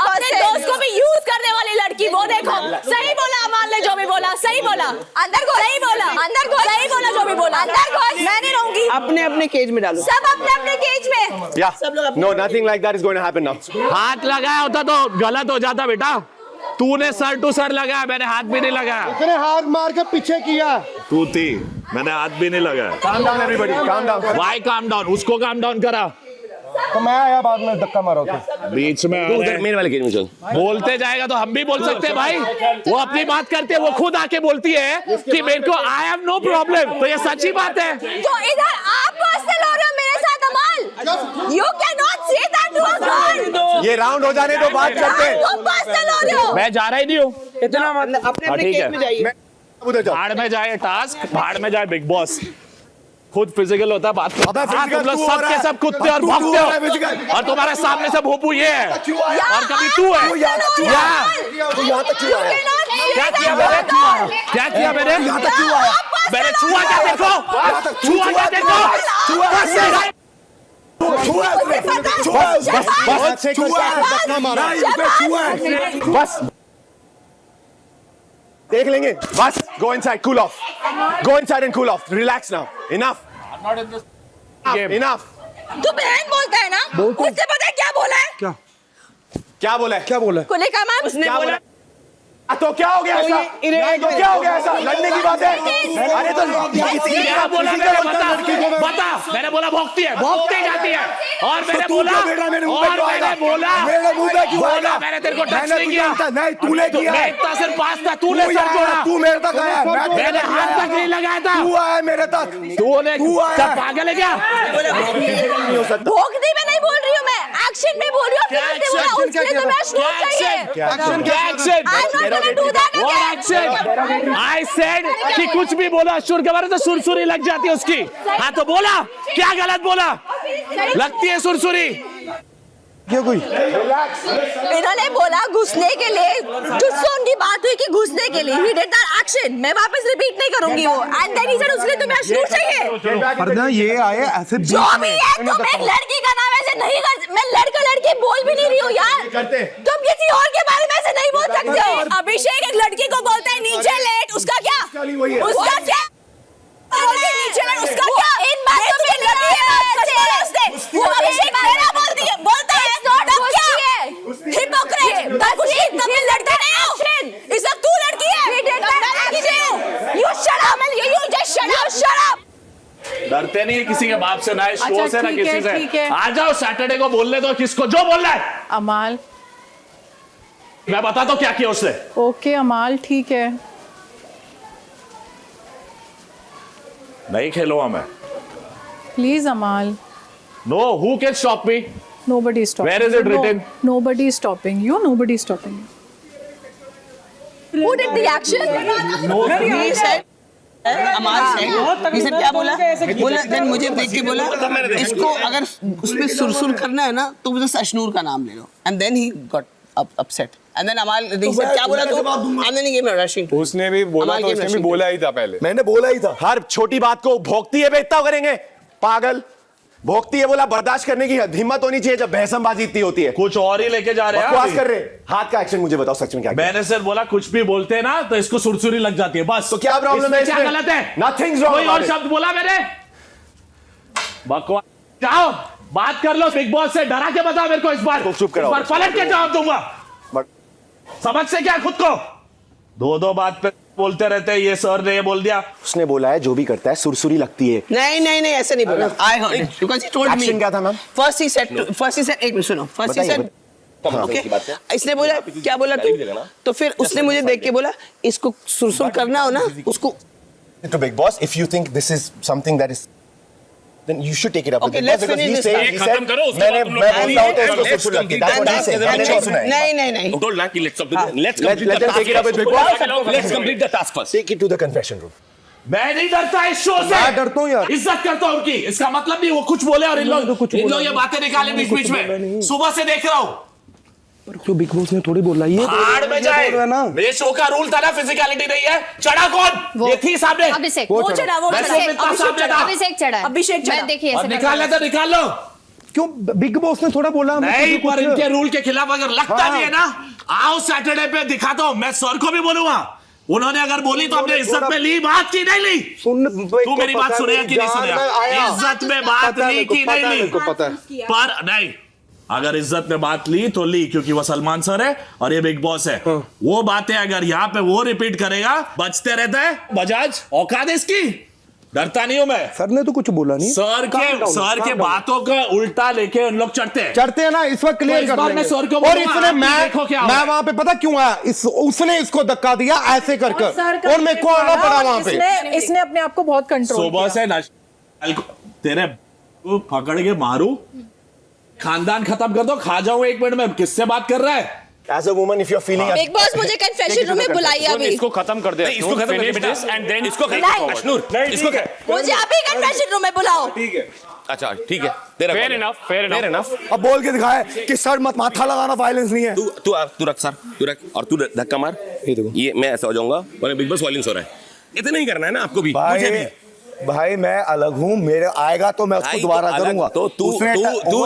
Speaker 7: अपने दोस्त को भी यूज करने वाली लड़की, वो देखो। सही बोला अमान ने जो भी बोला, सही बोला। अंदर घुस, सही बोला, अंदर घुस, सही बोला जो भी बोला। अंदर घुस, मैं नहीं रहूंगी।
Speaker 13: अपने केज में डालो,
Speaker 7: सब अपने केज में।
Speaker 4: No, nothing like that is going to happen now.
Speaker 10: हाथ लगाया होता तो गलत हो जाता बेटा। तूने सर टू सर लगाया, मैंने हाथ भी नहीं लगाया।
Speaker 4: उसने हाथ मार के पीछे किया।
Speaker 8: तू थी, मैंने हाथ भी नहीं लगाया।
Speaker 4: Calm down everybody, calm down.
Speaker 10: Why calm down? उसको calm down करा।
Speaker 4: तो मैं आया बाद में धक्का मारा उसे।
Speaker 10: बीच में आ रहा है।
Speaker 6: मेरे वाले गेट में चल।
Speaker 10: बोलते जाएगा तो हम भी बोल सकते हैं भाई। वो अपनी बात करते हैं, वो खुद आके बोलती है कि मेरे को आई हैव नो प्रॉब्लम, तो ये सच्ची बात है।
Speaker 5: तो इधर आप पर्सनल हो रहे हो मेरे साथ अमाल। You cannot say that to a girl.
Speaker 4: ये राउंड हो जाने दो, बात करते हैं।
Speaker 5: तुम पर्सनल हो रहे हो।
Speaker 10: मैं जा रहा ही नहीं हूँ।
Speaker 13: इतना मतलब अपने
Speaker 10: ठीक
Speaker 13: केस
Speaker 10: है।
Speaker 13: में जाइए।
Speaker 10: भाड़ में जाए टास्क, भाड़ में जाए बिग बॉस। खुद फिजिकल होता है बात करता है। हाँ, तुम लोग सब के सब कुत्ते और भौंकते हो, और तुम्हारे सामने से भोपू ये है, और कभी तू है। क्या किया मैंने? क्या किया मैंने? मैंने छुआ क्या देखो? छुआ क्या देखो?
Speaker 4: बस देख लेंगे। बस go inside, cool off, go inside and cool off, relax now, enough enough.
Speaker 5: तू बहन बोलता है ना, उससे पता है क्या बोला है?
Speaker 4: क्या बोला है? क्या बोला है?
Speaker 5: कुले का मान
Speaker 13: उसने बोला
Speaker 4: तो क्या हो गया ऐसा? तो क्या हो गया ऐसा? लड़ने की बात है? अरे तो
Speaker 10: क्या बोला मैंने? बता। मैंने बोला भौंकती है, भौंकती जाती है, और मैंने बोला, मैंने तेरे को टच नहीं किया।
Speaker 4: नहीं, तूने किया।
Speaker 10: मैं इतना सिर्फ पास था, तूने सर जोड़ा।
Speaker 4: तू मेरे तक आया,
Speaker 10: मैंने हाथ तक नहीं लगाया था।
Speaker 4: तू आया मेरे तक।
Speaker 10: तूने क्या पागल है क्या?
Speaker 5: भोंकती में नहीं बोल रही हूँ मैं, एक्शन में बोल रही हूँ।
Speaker 10: क्या action? What action? I said कि कुछ भी बोला अशुर के बारे में तो सुरसुरी लग जाती है उसकी। हाँ तो बोला, क्या गलत बोला? लगती है सुरसुरी।
Speaker 4: क्या कोई?
Speaker 5: इन्होंने बोला घुसने के लिए, जिससे उनकी बात हुई कि घुसने के लिए he did that action। मैं वापस रिपीट नहीं करूंगी वो। And then he said उसके लिए तुम्हें अशनूर चाहिए।
Speaker 4: पर ना ये आए ऐसे
Speaker 5: जो भी है, तुम एक लड़की का नाम ऐसे नहीं कर, मैं लड़का लड़की बोल भी नहीं रही हूँ यार। तुम किसी और के बारे में ऐसे नहीं बोल सकते हो। अभिषेक एक लड़की को बोलता है नीचे लेट, उसका क्या? उसका क्या? नीचे लेट, उसका क्या? इन बातों में लगी है वो अभिषेक मेरा बोलता है हिपोक्रेट। तुम लड़के नहीं हो, इस वक्त तू लड़की है। You shut up, you just shut up।
Speaker 10: डरते नहीं है किसी के बाप से, ना इस शो से, ना किसी
Speaker 7: ठीक
Speaker 10: से।
Speaker 7: है।
Speaker 10: आ जाओ, सैटरडे को बोलने दो किसको जो बोलना है।
Speaker 7: अमाल,
Speaker 10: मैं बताता हूँ क्या किया उसने।
Speaker 7: ओके अमाल, ठीक है।
Speaker 10: नहीं खेलूंगा मैं।
Speaker 7: प्लीज अमाल।
Speaker 10: No, who can stop me?
Speaker 7: Nobody is stopping.
Speaker 10: Where is it written?
Speaker 7: Nobody is stopping you. Nobody is stopping you.
Speaker 5: Who did the action?
Speaker 13: He said, अमाल से he said क्या बोला? बोला then मुझे देख के बोला इसको अगर उसमें सुरसुर करना है ना तो मुझे अशनूर का नाम ले लो। And then he got upset. And then अमाल he said क्या बोला तू? And then he gave me a rushing.
Speaker 4: उसने भी बोला, तो उसने भी बोला ही था पहले।
Speaker 9: मैंने बोला ही था।
Speaker 4: हर छोटी बात को भोंकती है बे, इतना करेंगे पागल। भोंकती है बोला, बर्दाश्त करने की हिम्मत होनी चाहिए जब बहसमबाजी इतनी होती है।
Speaker 10: कुछ और ही लेके जा रहे हैं।
Speaker 4: बकवास कर रहे हैं। हाथ का एक्शन मुझे बताओ सच में क्या किया?
Speaker 10: मैंने सिर्फ बोला कुछ भी बोलते हैं ना तो इसको सुरसुरी लग जाती है, बस।
Speaker 4: तो क्या प्रॉब्लम है?
Speaker 10: क्या गलत है?
Speaker 4: Nothing wrong.
Speaker 10: कोई और शब्द बोला मैंने? बकवास। जाओ बात कर लो बिग बॉस से, डरा के बताओ मेरे को इस बार।
Speaker 4: चुप कराओ।
Speaker 10: इस बार पलट के जवाब दूंगा। समझ से क्या खुद को? दो बात पे बोलते रहते हैं, ये सर ने ये बोल दिया।
Speaker 4: उसने बोला है जो भी करता है सुरसुरी लगती है।
Speaker 13: नहीं ऐसे नहीं बोला। I heard it because he told me.
Speaker 4: Action क्या था मैम?
Speaker 13: First he said एक मिनट सुनो। First he said ओके, इसने बोला क्या बोला तू? तो फिर उसने मुझे देख के बोला इसको सुरसुर करना हो ना उसको।
Speaker 4: To Big Boss, if you think this is something that is, then you should take it up with
Speaker 13: Okay,
Speaker 4: Big
Speaker 13: let's
Speaker 4: Boss because
Speaker 13: finish
Speaker 4: he
Speaker 13: this
Speaker 4: said,
Speaker 13: part.
Speaker 4: he said, मैं बोलता हूँ तो इसको सुरसुर लगती है। That's what he said. मैंने नहीं सुना है।
Speaker 13: नहीं
Speaker 6: Let's
Speaker 4: Let them take it up with Big Boss.
Speaker 6: Let's complete the task first.
Speaker 4: Take it to the confession room.
Speaker 10: मैं नहीं डरता इस शो से।
Speaker 4: मैं डरता हूँ यार।
Speaker 10: इज्जत करता हूँ उनकी। इसका मतलब नहीं वो कुछ बोले और इन लोग ये बातें निकाले बीच में। सुबह से देख रहा हूँ।
Speaker 4: क्यों बिग बॉस ने थोड़ी बोला ये?
Speaker 10: हाड़ में जाए। मेरे शो का रूल था ना, फिजिकलिटी नहीं है। चढ़ा कौन? ये थी सामने।
Speaker 11: अभिषेक।
Speaker 5: वो चढ़ा, वो
Speaker 11: अभिषेक चढ़ा।
Speaker 5: अभिषेक चढ़ा।
Speaker 11: मैं देखिए
Speaker 10: और निकालना तो निकाल लो।
Speaker 4: क्यों बिग बॉस ने थोड़ा बोला?
Speaker 10: नहीं, पर इनके रूल के खिलाफ अगर लगता भी है ना, आओ सैटरडे पे दिखाता हूँ। मैं सर को भी बोलूंगा। उन्होंने अगर बोली तो हमने इज्जत में ली बात की नहीं ली? तू मेरी बात सुनेगा कि नहीं सुनेगा? इज्जत में बात ली कि नहीं ली? पर नहीं, अगर इज्जत में बात ली तो ली, क्योंकि वो सलमान सर है और ये बिग बॉस है। वो बातें अगर यहाँ पे वो रिपीट करेगा, बचते रहता है। बजाज औकात है इसकी।
Speaker 8: डरता नहीं हूं मैं।
Speaker 10: सर ने तो कुछ बोला नहीं।
Speaker 8: सर के बातों का उल्टा लेके उन लोग चढ़ते हैं
Speaker 10: ना, इस वक्त क्लियर कर देंगे।
Speaker 8: सर को
Speaker 10: और इसने मैं वहां पे पता क्यों आया, उसने इसको धक्का दिया ऐसे करके और मेरे को आना पड़ा वहां पे।
Speaker 7: इसने अपने आप को बहुत कंट्रोल
Speaker 8: सुबह से तेरे को पकड़ के मारू, खानदान खत्म कर दो, खा जाऊं 1 मिनट में। किससे बात कर रहा है?
Speaker 4: As a woman, if you're feeling
Speaker 5: big boss मुझे कन्फेशन रूम में बुलाइए अभी।
Speaker 12: इसको खत्म कर दे,
Speaker 6: इसको खत्म कर बेटा एंड देन इसको अश्नूर इसको
Speaker 5: मुझे अभी कन्फेशन रूम में बुलाओ।
Speaker 4: ठीक है,
Speaker 6: अच्छा ठीक है, तेरा
Speaker 12: फेयर इनफ।
Speaker 10: अब बोल के दिखाए कि सर मत माथा लगाना, वायलेंस नहीं है।
Speaker 6: तू रख सर, तू रख और तू धक्का मार। ये मैं ऐसा हो जाऊंगा और बिग बॉस वायलेंस हो रहा है। इतना ही करना है ना आपको भी, मुझे भी।
Speaker 10: भाई मैं अलग हूँ, मेरे आएगा तो मैं उसको दोबारा करूंगा।
Speaker 6: तो तू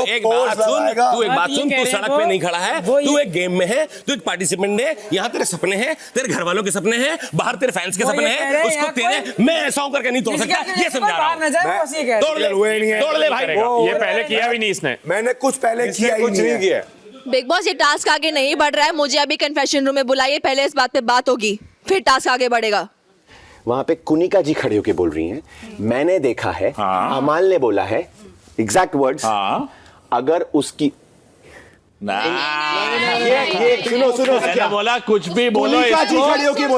Speaker 6: एक बात सुन, तू सड़क पे नहीं खड़ा है, तू एक गेम में है, तू एक पार्टिसिपेंट है। यहाँ तेरे सपने हैं, तेरे घर वालों के सपने हैं, बाहर तेरे फैंस के सपने हैं, उसको तेरे मैं ऐसा हूं करके नहीं तोड़ सकता। ये समझा रहा हूं। तोड़ ले भाई।
Speaker 12: ये पहले किया भी नहीं इसने।
Speaker 10: मैंने कुछ पहले किया ही नहीं किया।
Speaker 5: बिग बॉस ये टास्क आगे नहीं बढ़ रहा है, मुझे अभी कन्फेशन रूम में बुलाइए, पहले इस बात पे बात होगी, फिर टास्क आगे बढ़ेगा।
Speaker 9: वहां पे कुनिका जी खड़े होके बोल रही हैं, मैंने देखा है, अमाल ने बोला है, एग्जैक्ट वर्ड्स, अगर उसकी
Speaker 8: ये सुनो मैंने बोला कुछ भी बोलो इसको,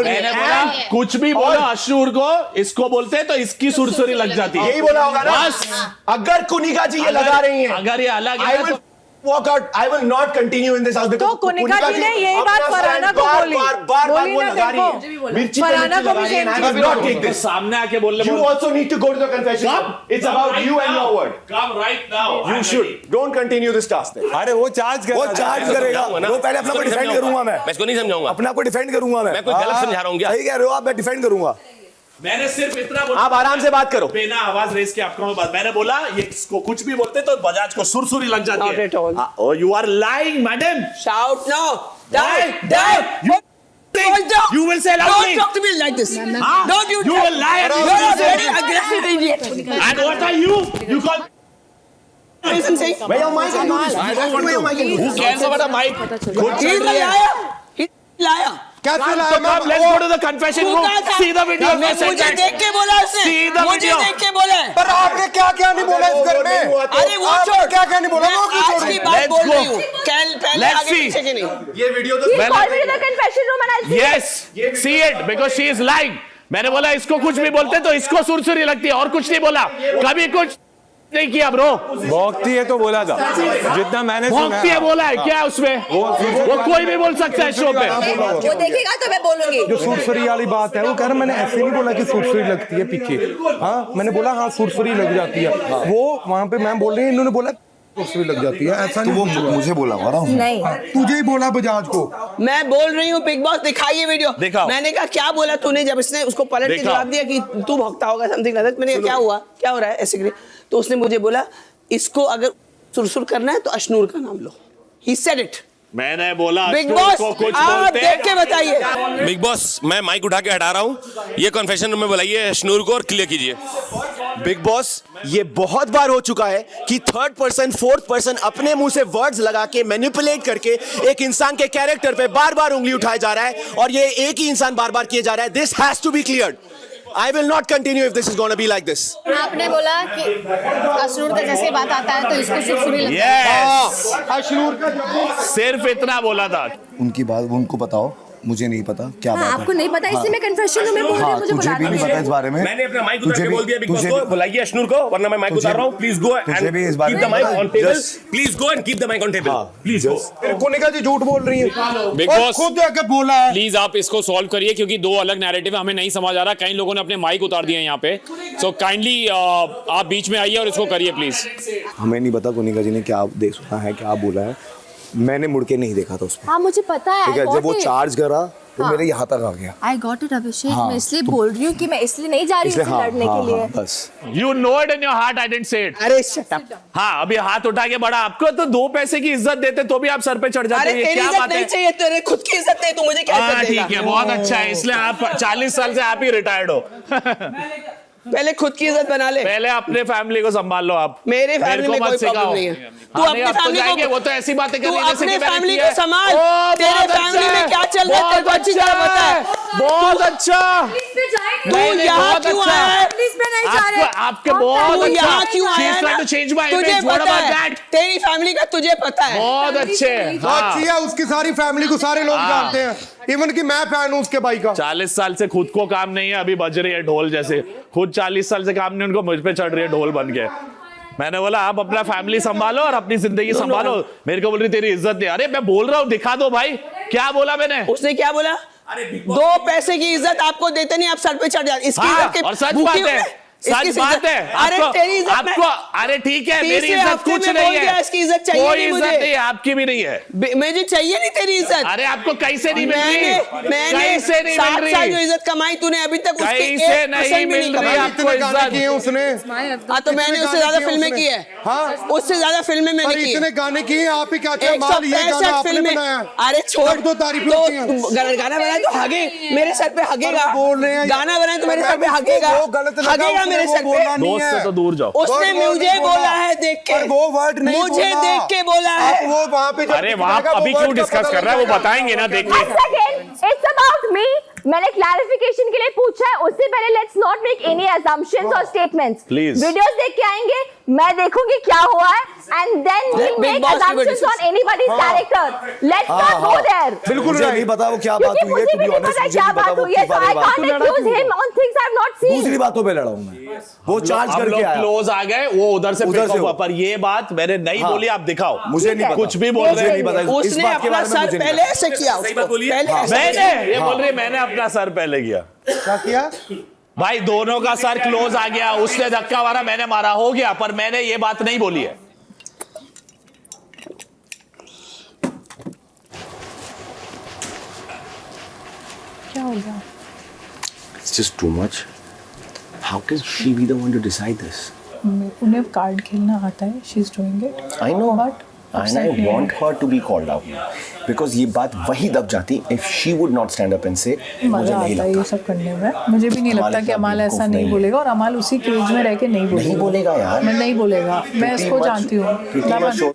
Speaker 8: मैंने बोला कुछ भी बोलो अश्नूर को, इसको बोलते हैं तो इसकी सुरसुरी लग जाती है।
Speaker 4: यही बोला होगा ना। अगर कुनिका जी ये लगा रही हैं,
Speaker 8: अगर ये अलग है तो
Speaker 4: walk out. I will not continue in this house because
Speaker 7: तो कुनिका जी ने यही बात फरहाना को बोली।
Speaker 4: बार वो लगा रही है। मिर्ची
Speaker 7: फरहाना को भी same
Speaker 4: I will not take this.
Speaker 8: सामने आके बोल ले।
Speaker 4: You also need to go to the confession room. It's about you and your word.
Speaker 8: Come right now.
Speaker 4: You should. Don't continue this task.
Speaker 10: अरे वो चार्ज करेगा, वो पहले अपना को डिफेंड करूंगा मैं
Speaker 6: इसको नहीं समझाऊंगा,
Speaker 10: अपना को डिफेंड करूंगा मैं
Speaker 6: कोई गलत समझा रहा हूँ क्या?
Speaker 10: सही कह रहे हो आप, मैं डिफेंड करूंगा।
Speaker 8: मैंने सिर्फ इतना बोला,
Speaker 4: आप आराम से बात करो,
Speaker 8: बिना आवाज रेस के आपको बात। मैंने बोला ये इसको कुछ भी बोलते तो बजाज को सुरसुरी लग जाती है। Oh, you are lying, madam.
Speaker 13: Shout now.
Speaker 8: You will say loudly.
Speaker 13: Don't talk to me like this. Don't you
Speaker 8: will lie.
Speaker 13: You're a very aggressive idiot.
Speaker 8: And what are you? You call.
Speaker 4: Where your mic?
Speaker 8: Who cares about a mic?
Speaker 13: He's a liar. He's a liar.
Speaker 10: कैसे
Speaker 8: So come, let's go to the confession room. See the video.
Speaker 13: मुझे देख के बोला उसने।
Speaker 8: See the
Speaker 13: मुझे
Speaker 8: video.
Speaker 13: देख के बोला है।
Speaker 10: पर आपने क्या क्या नहीं बोला इस घर में?
Speaker 13: अरे वो
Speaker 10: आपने
Speaker 13: छोड़।
Speaker 10: क्या क्या नहीं बोला? वो क्यों
Speaker 13: आज
Speaker 10: छोड़
Speaker 13: की
Speaker 10: रही?
Speaker 13: बात बोल रही हूँ। पहले आगे पीछे की नहीं।
Speaker 4: ये वीडियो तो
Speaker 5: Call me to the confession room and I'll see it.
Speaker 8: Yes, see it because she is lying. मैंने बोला इसको कुछ भी बोलते तो इसको सुरसुरी लगती है, और कुछ नहीं बोला, कभी कुछ नहीं किया ब्रो।
Speaker 10: भौंकती है तो बोला था, जितना मैंने
Speaker 8: भौंकती है बोला है क्या उसमें? वो कोई भी बोल सकता है शो पे।
Speaker 5: वो देखेगा तो मैं बोलूंगी।
Speaker 10: जो सुरसुरी वाली बात है वो कह रहा, मैंने ऐसे नहीं बोला कि सुरसुरी लगती है पीछे। हाँ मैंने बोला हाँ सुरसुरी लग जाती है, वो वहाँ पे मैम बोल रही है, इन्होंने बोला सुरसुरी लग जाती है, ऐसा नहीं। वो मुझे बोला
Speaker 5: नहीं,
Speaker 10: तुझे ही बोला बजाज को।
Speaker 13: मैं बोल रही हूँ बिग बॉस दिखाइए वीडियो।
Speaker 8: दिखाओ।
Speaker 13: मैंने कहा क्या बोला तूने, जब इसने उसको पलट के जवाब दिया कि तू भौंकता होगा समथिंग लाइक दैट। मैंने कहा क्या हुआ, क्या हो रहा है ऐसे। तो उसने मुझे बोला इसको अगर सुरसुर करना है तो अश्नूर का नाम लो। He said it.
Speaker 8: मैंने बोला
Speaker 13: बिग बॉस आप देख के बताइए।
Speaker 6: बिग बॉस मैं माइक उठा के हटा रहा हूँ, ये कन्फेशन रूम में बुलाइए अश्नूर को और क्लियर कीजिए।
Speaker 4: बिग बॉस ये बहुत बार हो चुका है कि थर्ड पर्सन फोर्थ पर्सन अपने मुंह से वर्ड्स लगा के मैनिपुलेट करके एक इंसान के कैरेक्टर पे बार बार उंगली उठाया जा रहा है, और ये एक ही इंसान बार बार किया जा रहा है। This has to be cleared. I will not continue if this is going to be like this.
Speaker 5: आपने बोला कि अश्नूर का जैसे बात आता है तो इसको सुरसुरी लगती है।
Speaker 8: Yes.
Speaker 10: अश्नूर का
Speaker 8: सिर्फ इतना बोला था।
Speaker 10: उनकी बात उनको बताओ, मुझे नहीं पता क्या बात है।
Speaker 5: आपको नहीं पता इसलिए मैं कन्फेशन रूम में बोल रही हूँ, मुझे
Speaker 10: तुझे भी नहीं पता इस बारे में।
Speaker 6: मैंने अपना माइक उठा के बोल दिया बिग बॉस को बुलाइए अश्नूर को, वरना मैं माइक उतार रहा हूँ। Please go and keep the mic on table. Please go and keep the mic on table. Please go.
Speaker 10: Kunika ji झूठ बोल रही है,
Speaker 12: बिग
Speaker 10: और
Speaker 12: बॉस
Speaker 10: खुद आके बोला है।
Speaker 12: प्लीज आप इसको सॉल्व करिए, क्योंकि दो अलग नैरेटिव है, हमें नहीं समझ आ रहा। कई लोगों ने अपने माइक उतार दिए हैं यहाँ पे, सो काइंडली आप बीच में आइए और इसको करिए प्लीज।
Speaker 10: हमें नहीं पता कुनिका जी ने क्या देख सुना है, क्या बोला है, मैंने मुड़ के नहीं देखा था उसमें।
Speaker 5: हाँ मुझे पता है।
Speaker 10: ठीक है, जब वो चार्ज करा तो मेरे यहाँ तक आ गया।
Speaker 5: I got it अभिषेक, मैं इसलिए बोल रही हूँ कि मैं इसलिए नहीं जा रही हूँ लड़ने के लिए।
Speaker 10: बस
Speaker 8: You know it in your heart, I didn't say it.
Speaker 13: अरे shut up.
Speaker 8: हाँ अभी हाथ उठा के बड़ा, आपको तो 2 पैसे की इज्जत देते तो भी आप सर पे चढ़ जाते
Speaker 13: अरे
Speaker 8: हैं।
Speaker 13: तेरी
Speaker 8: क्या
Speaker 13: इज्जत
Speaker 8: बात
Speaker 13: नहीं
Speaker 8: है?
Speaker 13: चाहिए, तेरे खुद की इज्जत नहीं, तू मुझे क्या
Speaker 8: हाँ
Speaker 13: इज्जत देगा?
Speaker 8: ठीक है, बहुत अच्छा है, इसलिए आप 40 साल से आप ही रिटायर्ड हो।
Speaker 13: पहले खुद की इज्जत बना ले।
Speaker 8: पहले अपने फैमिली को संभाल लो आप।
Speaker 13: मेरे फैमिली में कोई प्रॉब्लम नहीं है। तू अपनी फैमिली को,
Speaker 8: वो तो ऐसी बातें कर
Speaker 13: तू
Speaker 8: रही है जैसे
Speaker 13: अपने
Speaker 8: कि मैंने
Speaker 13: फैमिली
Speaker 8: की
Speaker 13: को
Speaker 8: है।
Speaker 13: संभाल।
Speaker 8: ओ,
Speaker 13: तेरे
Speaker 8: बहुत
Speaker 13: फैमिली
Speaker 8: अच्छा
Speaker 13: में
Speaker 8: है,
Speaker 13: क्या चल रहा है तेरे को अच्छी तरह पता है।
Speaker 10: बहुत अच्छा।
Speaker 13: तू यहाँ क्यों आया है?
Speaker 11: पुलिस पे नहीं जा रहे।
Speaker 10: आपके बहुत
Speaker 13: तू
Speaker 10: अच्छा।
Speaker 13: यहाँ क्यों आया
Speaker 10: She's
Speaker 13: है
Speaker 10: trying
Speaker 13: ना?
Speaker 10: to change my
Speaker 13: तुझे
Speaker 10: image. What
Speaker 13: पता
Speaker 10: about
Speaker 13: है,
Speaker 10: that?
Speaker 13: तेरी फैमिली का तुझे पता है।
Speaker 10: बहुत अच्छे। हाँ।
Speaker 14: अच्छी है, उसकी सारी फैमिली को सारे लोग जानते हैं, इवन कि मैं फैन हूँ उसके भाई का।
Speaker 10: 40 साल से खुद को काम नहीं है, अभी बज रही है ढोल जैसे। खुद 40 साल से काम नहीं, उनको मुझ पे चढ़ रही है ढोल बन के। मैंने बोला आप अपना फैमिली संभालो और अपनी जिंदगी संभालो। मेरे को बोल रही तेरी इज्जत नहीं। अरे मैं बोल रहा हूँ, दिखा दो भाई। क्या बोला मैंने?
Speaker 13: उसने क्या बोला? 2 पैसे की इज्जत आपको देते नहीं, आप सर पे चढ़ जाते। इसकी इज्जत के
Speaker 10: और सच
Speaker 13: भूखे
Speaker 10: बात है,
Speaker 13: हुए?
Speaker 10: सच बात है।
Speaker 13: अरे तेरी इज्जत
Speaker 10: आपको, अरे ठीक है, मेरी इज्जत कुछ नहीं है।
Speaker 13: इसकी इज्जत चाहिए
Speaker 10: कोई
Speaker 13: नहीं
Speaker 10: इज्जत
Speaker 13: मुझे।
Speaker 10: नहीं है, आपकी भी नहीं है।
Speaker 13: मुझे चाहिए नहीं तेरी इज्जत।
Speaker 10: अरे आपको कैसे नहीं मिल रही?
Speaker 13: मैंने
Speaker 10: कैसे नहीं
Speaker 13: 7
Speaker 10: मिल
Speaker 13: साल
Speaker 10: रही?
Speaker 13: जो इज्जत कमाई तूने अभी तक उसकी
Speaker 10: कैसे
Speaker 13: 1%
Speaker 10: नहीं
Speaker 13: भी
Speaker 10: मिल रही
Speaker 13: कमाई।
Speaker 10: आपको इज्जत?
Speaker 14: किए उसने।
Speaker 13: हाँ तो मैंने उससे ज्यादा फिल्में की है।
Speaker 14: हाँ,
Speaker 13: उससे ज्यादा फिल्में मैंने की
Speaker 14: इतने
Speaker 13: है।
Speaker 14: गाने किए, आप ही क्या क्या माल, ये गाना
Speaker 13: 165
Speaker 14: आपने
Speaker 13: फिल्में।
Speaker 14: बनाया।
Speaker 13: अरे छोड़
Speaker 14: दो तारीफ
Speaker 13: तो
Speaker 14: होती हैं।
Speaker 13: गाना बनाए तो हगे मेरे सर पे हगेगा।
Speaker 14: बोल रहे हैं
Speaker 13: गाना बनाए तो मेरे सर पे हगेगा,
Speaker 14: वो गलत लगा,
Speaker 13: हगेगा
Speaker 14: उसने
Speaker 13: मेरे
Speaker 14: वो
Speaker 13: सर
Speaker 14: बोलना
Speaker 13: पे।
Speaker 14: नहीं
Speaker 10: दोस्त से
Speaker 14: है।
Speaker 10: तो दूर जाओ।
Speaker 13: उसने
Speaker 14: वो
Speaker 13: मुझे
Speaker 14: नहीं
Speaker 13: बोला है देख के,
Speaker 14: पर वो वर्ड नहीं
Speaker 13: मुझे
Speaker 14: बोला।
Speaker 13: देख के बोला
Speaker 14: आप
Speaker 13: है।
Speaker 14: वो वहाँ पे जब
Speaker 12: अरे वहां
Speaker 14: दिखेगा, वो
Speaker 12: अभी
Speaker 14: word
Speaker 12: क्यों
Speaker 14: का
Speaker 12: डिस्कस
Speaker 14: पता
Speaker 12: कर रहा है, वो
Speaker 14: लगेगा।
Speaker 12: बताएंगे ना, देख के।
Speaker 5: Once again, it's about me. मैंने क्लैरिफिकेशन के लिए पूछा है, उससे पहले let's not make any assumptions और statements.
Speaker 10: Please.
Speaker 5: वीडियोस देख के आएंगे, मैं देखूंगी क्या हुआ है, and then we'll
Speaker 13: Big
Speaker 5: make
Speaker 13: Boss की
Speaker 5: assumptions
Speaker 13: वजह
Speaker 5: on anybody's character. Let's not go there.
Speaker 14: बिल्कुल
Speaker 9: मुझे नहीं पता वो क्या बात
Speaker 5: क्योंकि
Speaker 9: हुई है,
Speaker 5: मुझे
Speaker 9: to
Speaker 5: भी
Speaker 9: be
Speaker 5: नहीं
Speaker 9: honest,
Speaker 5: पता
Speaker 9: मुझे
Speaker 5: क्या
Speaker 9: नहीं पता
Speaker 5: बात
Speaker 9: वो
Speaker 5: हुई है,
Speaker 9: किस
Speaker 5: so I
Speaker 9: बारे में
Speaker 5: can't accuse him on things I've not seen.
Speaker 9: दूसरी बातों पे लड़ा हूं मैं, वो चार्ज
Speaker 10: हम
Speaker 9: करके
Speaker 10: लोग
Speaker 9: आया।
Speaker 10: क्लोज आ गए, वो उधर से
Speaker 9: उधर
Speaker 10: pick
Speaker 9: से
Speaker 10: up हुआ,
Speaker 9: हो।
Speaker 10: पर ये बात मैंने नहीं
Speaker 9: हाँ।
Speaker 10: बोली, आप दिखाओ।
Speaker 9: मुझे नहीं पता,
Speaker 10: कुछ भी बोल
Speaker 9: मुझे
Speaker 10: रहे
Speaker 9: नहीं पता, इस
Speaker 13: उसने
Speaker 9: बात के
Speaker 13: अपना
Speaker 9: बारे में
Speaker 13: सर
Speaker 9: मुझे नहीं
Speaker 13: पहले
Speaker 9: पता।
Speaker 13: ऐसे किया उसको, पहले ऐसे
Speaker 10: मैंने ये बोल रही है, मैंने अपना सर पहले किया।
Speaker 14: क्या किया?
Speaker 10: भाई दोनों का सर क्लोज आ गया, उसने धक्का मारा, मैंने मारा, हो गया, पर मैंने ये बात नहीं बोली है।
Speaker 7: क्या हो गया?
Speaker 9: It's just too much. How can she be the one to decide this?
Speaker 7: उन्हें कार्ड खेलना आता है, she is doing it.
Speaker 9: I know.
Speaker 7: But
Speaker 9: And I want her to be called out because ये बात वही दब जाती if she would not stand up and say मुझे
Speaker 7: मजा
Speaker 9: नहीं
Speaker 7: आता है ये
Speaker 9: लगता।
Speaker 7: सब करने में। मुझे भी नहीं लगता कि अमाल ऐसा नहीं बोलेगा, और अमाल उसी केज में रह के नहीं बोलेगा।
Speaker 9: नहीं बोलेगा यार।
Speaker 7: मैं नहीं बोलेगा, मैं इसको जानती हूँ।
Speaker 9: pretty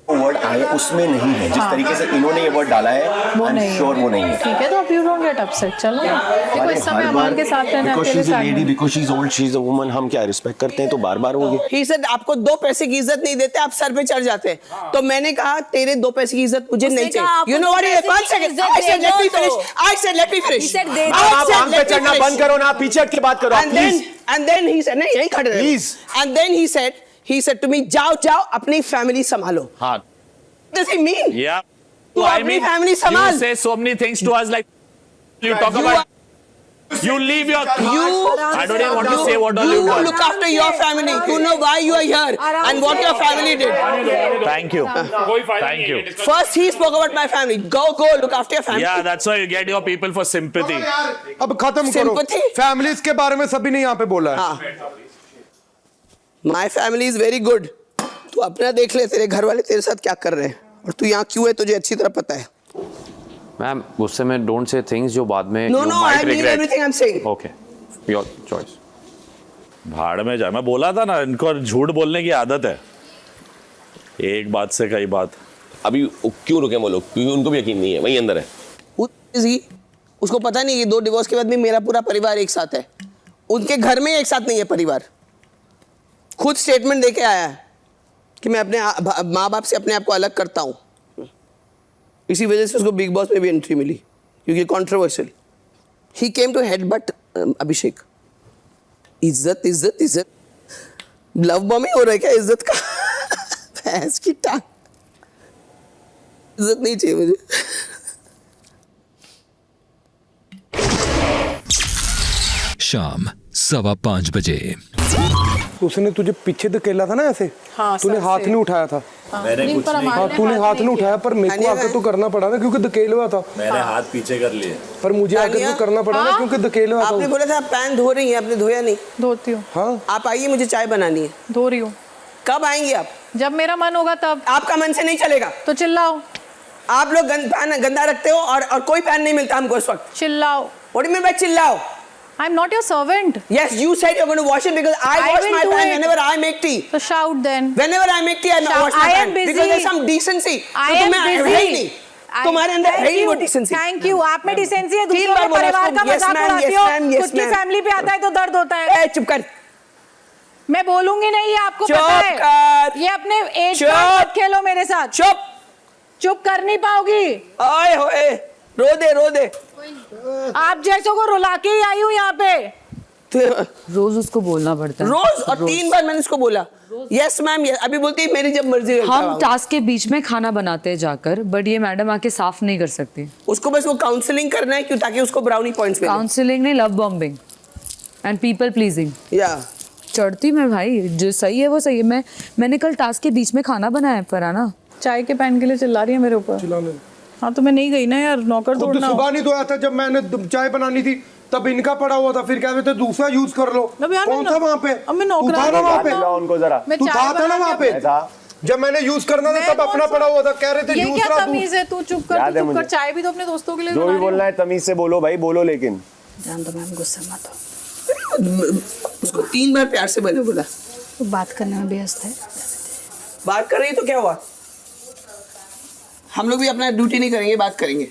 Speaker 9: वर्ड आए उसमें नहीं है, जिस तरीके से इन्होंने ये वर्ड डाला है,
Speaker 7: वो
Speaker 9: I'm
Speaker 7: नहीं
Speaker 9: sure वो नहीं है।
Speaker 7: ठीक है, तो आप यू डोंट गेट अपसेट। चलो देखो, इस समय अमाल के साथ रहना
Speaker 9: because
Speaker 7: अकेले
Speaker 9: she's a
Speaker 7: साथ
Speaker 9: lady,
Speaker 7: नहीं।
Speaker 9: because she's old, she's a woman, हम क्या रिस्पेक्ट करते हैं तो बार-बार होगी।
Speaker 13: He said आपको 2 पैसे की इज्जत नहीं देते, आप सर पे चढ़ जाते हैं। तो मैंने कहा तेरे 2 पैसे की इज्जत मुझे नहीं चाहिए। You know what? One second. I said let me finish. I said let me finish.
Speaker 4: आप आम पे चढ़ना बंद करो ना, पीछे हट के बात करो please.
Speaker 13: And then he said नहीं यहीं खड़े रहो।
Speaker 4: Please.
Speaker 13: And then he said to me जाओ अपनी फैमिली संभालो।
Speaker 10: हाँ।
Speaker 13: Does he mean?
Speaker 10: Yeah.
Speaker 13: तू अपनी फैमिली संभाल।
Speaker 10: You say so many things to us, like you talk
Speaker 13: You
Speaker 10: about. You leave your. I don't even want to say what all
Speaker 13: You
Speaker 10: you've done.
Speaker 13: look after your family. You know why you are here and what your family did.
Speaker 10: Thank you. Thank you.
Speaker 13: First he spoke about my family. Go look after your family.
Speaker 10: Yeah, that's why you get your people for sympathy.
Speaker 14: अब खत्म करो।
Speaker 13: Sympathy?
Speaker 14: Families के बारे में सभी ने यहाँ पे बोला है।
Speaker 13: हाँ। My family is very good. तू अपना देख ले, तेरे घर वाले तेरे साथ क्या कर रहे हैं और तू यहाँ क्यों है तुझे अच्छी तरह पता है।
Speaker 15: मैम उससे मैं डोंट से थिंग्स जो बाद में
Speaker 13: No, I mean everything I'm saying.
Speaker 15: Okay your choice.
Speaker 10: भाड़ में जा, मैं बोला था ना, इनको झूठ बोलने की आदत है, एक बात से कई बात।
Speaker 6: अभी क्यों रुके वो लोग? क्योंकि उनको भी यकीन नहीं है, वही अंदर है।
Speaker 13: उसको पता नहीं कि 2 डिवोर्स के बाद भी मेरा पूरा परिवार एक साथ है। उनके घर में एक साथ नहीं है परिवार। खुद स्टेटमेंट देके आया है कि मैं अपने माँ बाप से अपने आप को अलग करता हूँ। इसी वजह से उसको बिग बॉस में भी एंट्री मिली, क्योंकि controversial. He came to head but Abhishek. इज्जत इज्जत इज्जत, लव बॉम्बिंग हो रहा है क्या इज्जत का? भैंस की टांग। इज्जत नहीं चाहिए मुझे।
Speaker 1: शाम 5:15 बजे।
Speaker 14: उसने तुझे पीछे धकेला था ना ऐसे,
Speaker 7: हाँ,
Speaker 14: तूने
Speaker 7: सर
Speaker 14: हाथ
Speaker 7: से।
Speaker 14: नहीं उठाया था।
Speaker 10: मैंने कुछ नहीं।
Speaker 14: हाँ, तूने हाथ नहीं उठाया, पर मेरे को आकर तो करना पड़ा ना, क्योंकि धकेल हुआ था।
Speaker 10: मैंने हाथ पीछे कर लिए,
Speaker 14: पर मुझे आकर तो करना पड़ा ना, क्योंकि धकेल हुआ
Speaker 13: आपने
Speaker 14: था।
Speaker 13: बोला था आप पैन धो रही हैं, आपने धोया नहीं।
Speaker 7: धोती हूँ।
Speaker 14: हाँ,
Speaker 13: आप आइए, मुझे चाय बनानी है।
Speaker 7: धो रही हूँ।
Speaker 13: कब आएंगी आप?
Speaker 7: जब मेरा मन होगा तब।
Speaker 13: आपका मन से नहीं चलेगा
Speaker 7: तो चिल्लाओ।
Speaker 13: आप लोग पैन गंदा रखते हो और कोई पैन नहीं मिलता हमको इस वक्त।
Speaker 7: चिल्लाओ।
Speaker 13: What do you mean by चिल्लाओ?
Speaker 7: I'm not your servant.
Speaker 13: Yes, you said you're going to wash it because I wash
Speaker 7: will
Speaker 13: my
Speaker 7: do
Speaker 13: pan
Speaker 7: it.
Speaker 13: whenever I make tea.
Speaker 7: So shout then.
Speaker 13: Whenever I make tea, I
Speaker 7: Shout.
Speaker 13: wash my
Speaker 7: I
Speaker 13: pan
Speaker 7: am busy.
Speaker 13: because there's some decency.
Speaker 7: I
Speaker 13: तो
Speaker 7: am
Speaker 13: तुम्हें है
Speaker 7: busy.
Speaker 13: ही नहीं। तुम्हारे अंदर है ही वो decency.
Speaker 7: Thank you, आप में डिसेंसी है,
Speaker 13: 3
Speaker 7: दूसरों
Speaker 13: बार
Speaker 7: के
Speaker 13: बोला
Speaker 7: परिवार
Speaker 13: उसको,
Speaker 7: का
Speaker 13: yes
Speaker 7: मजाक
Speaker 13: ma'am,
Speaker 7: उड़ाती
Speaker 13: yes
Speaker 7: हो,
Speaker 13: ma'am, yes
Speaker 7: खुद की
Speaker 13: ma'am।
Speaker 7: फैमिली पे आता है तो दर्द होता है।
Speaker 13: चुप कर।
Speaker 7: मैं बोलूंगी नहीं, ये आपको
Speaker 13: चुप
Speaker 7: पता है।
Speaker 13: कर।
Speaker 7: ये अपने एज
Speaker 13: चुप।
Speaker 7: पर मत खेलो मेरे साथ।
Speaker 13: चुप।
Speaker 7: चुप कर नहीं पाओगी।
Speaker 13: आए होए, रो दे रो दे।
Speaker 7: आप जैसों को रुला के ही आई हूँ यहाँ पे।
Speaker 11: रोज उसको बोलना पड़ता है
Speaker 13: रोज, और 3 बार मैंने उसको बोला यस मैम, अभी बोलती है मेरी जब मर्जी।
Speaker 11: हम टास्क के बीच में खाना बनाते हैं जाकर, बट ये मैडम आके साफ नहीं कर सकती।
Speaker 13: उसको बस वो काउंसलिंग करना है, क्यों? ताकि उसको ब्राउनी पॉइंट्स मिले।
Speaker 11: काउंसलिंग नहीं, love bombing and people pleasing.
Speaker 13: या
Speaker 11: चढ़ती मैं भाई, जो सही है वो सही है। मैंने कल टास्क के बीच में खाना बनाया फरहाना।
Speaker 7: चाय के पैन के लिए चिल्ला रही है मेरे ऊपर। हाँ तो मैं नहीं गई ना यार, नौकर
Speaker 14: खुद
Speaker 7: तोड़ना।
Speaker 14: सुबह नहीं धोया था जब मैंने चाय बनानी थी, तब इनका पड़ा हुआ था, फिर कहते थे दूसरा यूज कर लो। कौन था वहाँ पे?
Speaker 7: अब मैं नौकरानी
Speaker 14: तू था ना वहाँ पे?
Speaker 9: उनको जरा।
Speaker 7: मैं
Speaker 14: तू
Speaker 7: चाय
Speaker 14: था ना वहाँ पे? जब मैंने यूज करना था तब अपना पड़ा हुआ था, कह रहे थे
Speaker 7: ये क्या
Speaker 14: दूसरा
Speaker 7: तमीज है? तू चुप कर, तू चुप कर। चाय भी तो अपने दोस्तों के लिए
Speaker 9: जो भी बोलना है तमीज से बोलो भाई, बोलो। लेकिन
Speaker 7: जान दो मैम, गुस्सा मत हो।
Speaker 13: उसको 3 बार प्यार से बोला।
Speaker 7: तो बात करने में व्यस्त है।
Speaker 13: बात कर रही तो क्या हुआ? हम लोग भी अपना ड्यूटी नहीं करेंगे, बात करेंगे।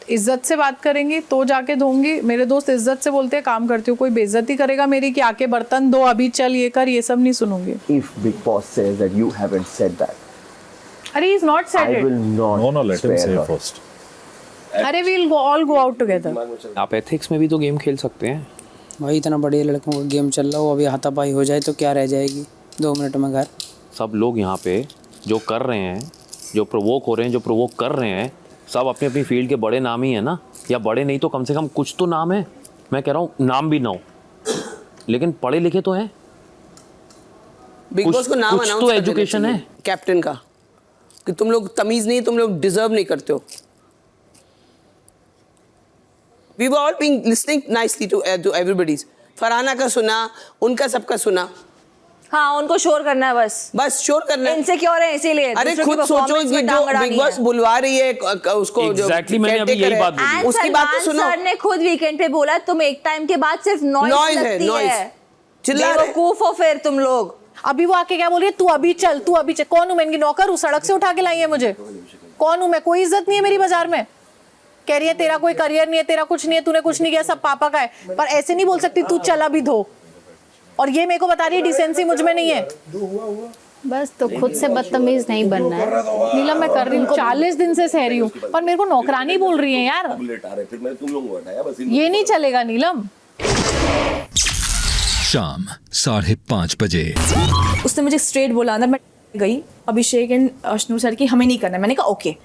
Speaker 7: इज्जत से बात करेंगी तो जाके धोंगी। मेरे दोस्त इज्जत से बोलते हैं काम करती हूँ, कोई बेइज्जती करेगा मेरी कि आके बर्तन दो, अभी चल ये कर, ये सब नहीं सुनूंगी।
Speaker 9: If Big Boss says that you haven't said that,
Speaker 7: अरे he is not said
Speaker 9: I
Speaker 7: it.
Speaker 9: will not.
Speaker 8: No, let him
Speaker 9: spare
Speaker 8: say
Speaker 9: her.
Speaker 8: first.
Speaker 7: अरे we'll all go out together.
Speaker 15: आप एथिक्स में भी तो गेम खेल सकते हैं।
Speaker 13: भाई इतना बड़े लड़कों का गेम चल रहा हो, अभी हाथापाई हो जाए तो क्या रह जाएगी 2 मिनट में घर।
Speaker 15: सब लोग यहाँ पे जो कर रहे हैं, जो प्रोवोक हो रहे हैं, जो प्रोवोक कर रहे हैं, सब अपनी अपनी फील्ड के बड़े नाम ही है ना, या बड़े नहीं तो कम से कम कुछ तो नाम है। मैं कह रहा हूँ नाम भी ना हो, लेकिन पढ़े लिखे तो हैं।
Speaker 13: बिग बॉस को नाम
Speaker 15: कुछ
Speaker 13: अनाउंस
Speaker 15: तो
Speaker 13: कर देना
Speaker 15: एजुकेशन
Speaker 13: चाहिए
Speaker 15: है
Speaker 13: कैप्टन का, कि तुम लोग तमीज नहीं, तुम लोग डिजर्व नहीं करते हो। We were all being listening nicely to everybody's. Farhana का सुना, उनका सबका सुना।
Speaker 5: हाँ, उनको शोर करना है बस
Speaker 13: शोर करना है।
Speaker 5: इनसिक्योर है इसीलिए।
Speaker 13: अरे
Speaker 5: दूसरों की
Speaker 13: खुद सोचो
Speaker 5: performance
Speaker 13: कि
Speaker 5: में
Speaker 13: जो
Speaker 5: टांग अड़ानी
Speaker 13: बिग बॉस
Speaker 5: है।
Speaker 13: बुलवा रही है उसको, जो
Speaker 15: Exactly, मैंने अभी यही बात बोली।
Speaker 5: And
Speaker 13: उसकी बात तो
Speaker 5: सलमान
Speaker 13: सुनो।
Speaker 5: सर ने खुद वीकेंड पे बोला तुम एक टाइम के बाद सिर्फ नॉइज
Speaker 13: है,
Speaker 5: लगती
Speaker 13: noise।
Speaker 5: है।
Speaker 13: चिल्ला रहे।
Speaker 5: बेवकूफ हो फिर तुम लोग।
Speaker 7: अभी वो आके क्या बोल रही है? तू अभी चल, तू अभी चल। कौन हूँ मैं? इनकी नौकर हूँ? सड़क से उठा के लाई है मुझे? कौन हूँ मैं? कोई इज्जत नहीं है मेरी बाजार में। कह रही है तेरा कोई करियर नहीं है, तेरा कुछ नहीं है, तूने कुछ नहीं किया, सब पापा का है। पर ऐसे नहीं बोल सकती तू चला भी धो। और ये मेरे को बता रही है डिसेंसी मुझ में नहीं है।
Speaker 16: बस तो खुद से बदतमीज नहीं बनना है।
Speaker 7: नीलम मैं कर रही हूँ, 40 दिन से सह रही हूँ, पर मेरे को नौकरानी बोल रही है यार। ये नहीं चलेगा नीलम।
Speaker 1: शाम 5:30 बजे।
Speaker 5: उसने मुझे स्ट्रेट बोला, अंदर मैं गई अभिषेक एंड अश्नू सर की हमें नहीं करना है। मैंने कहा ओके।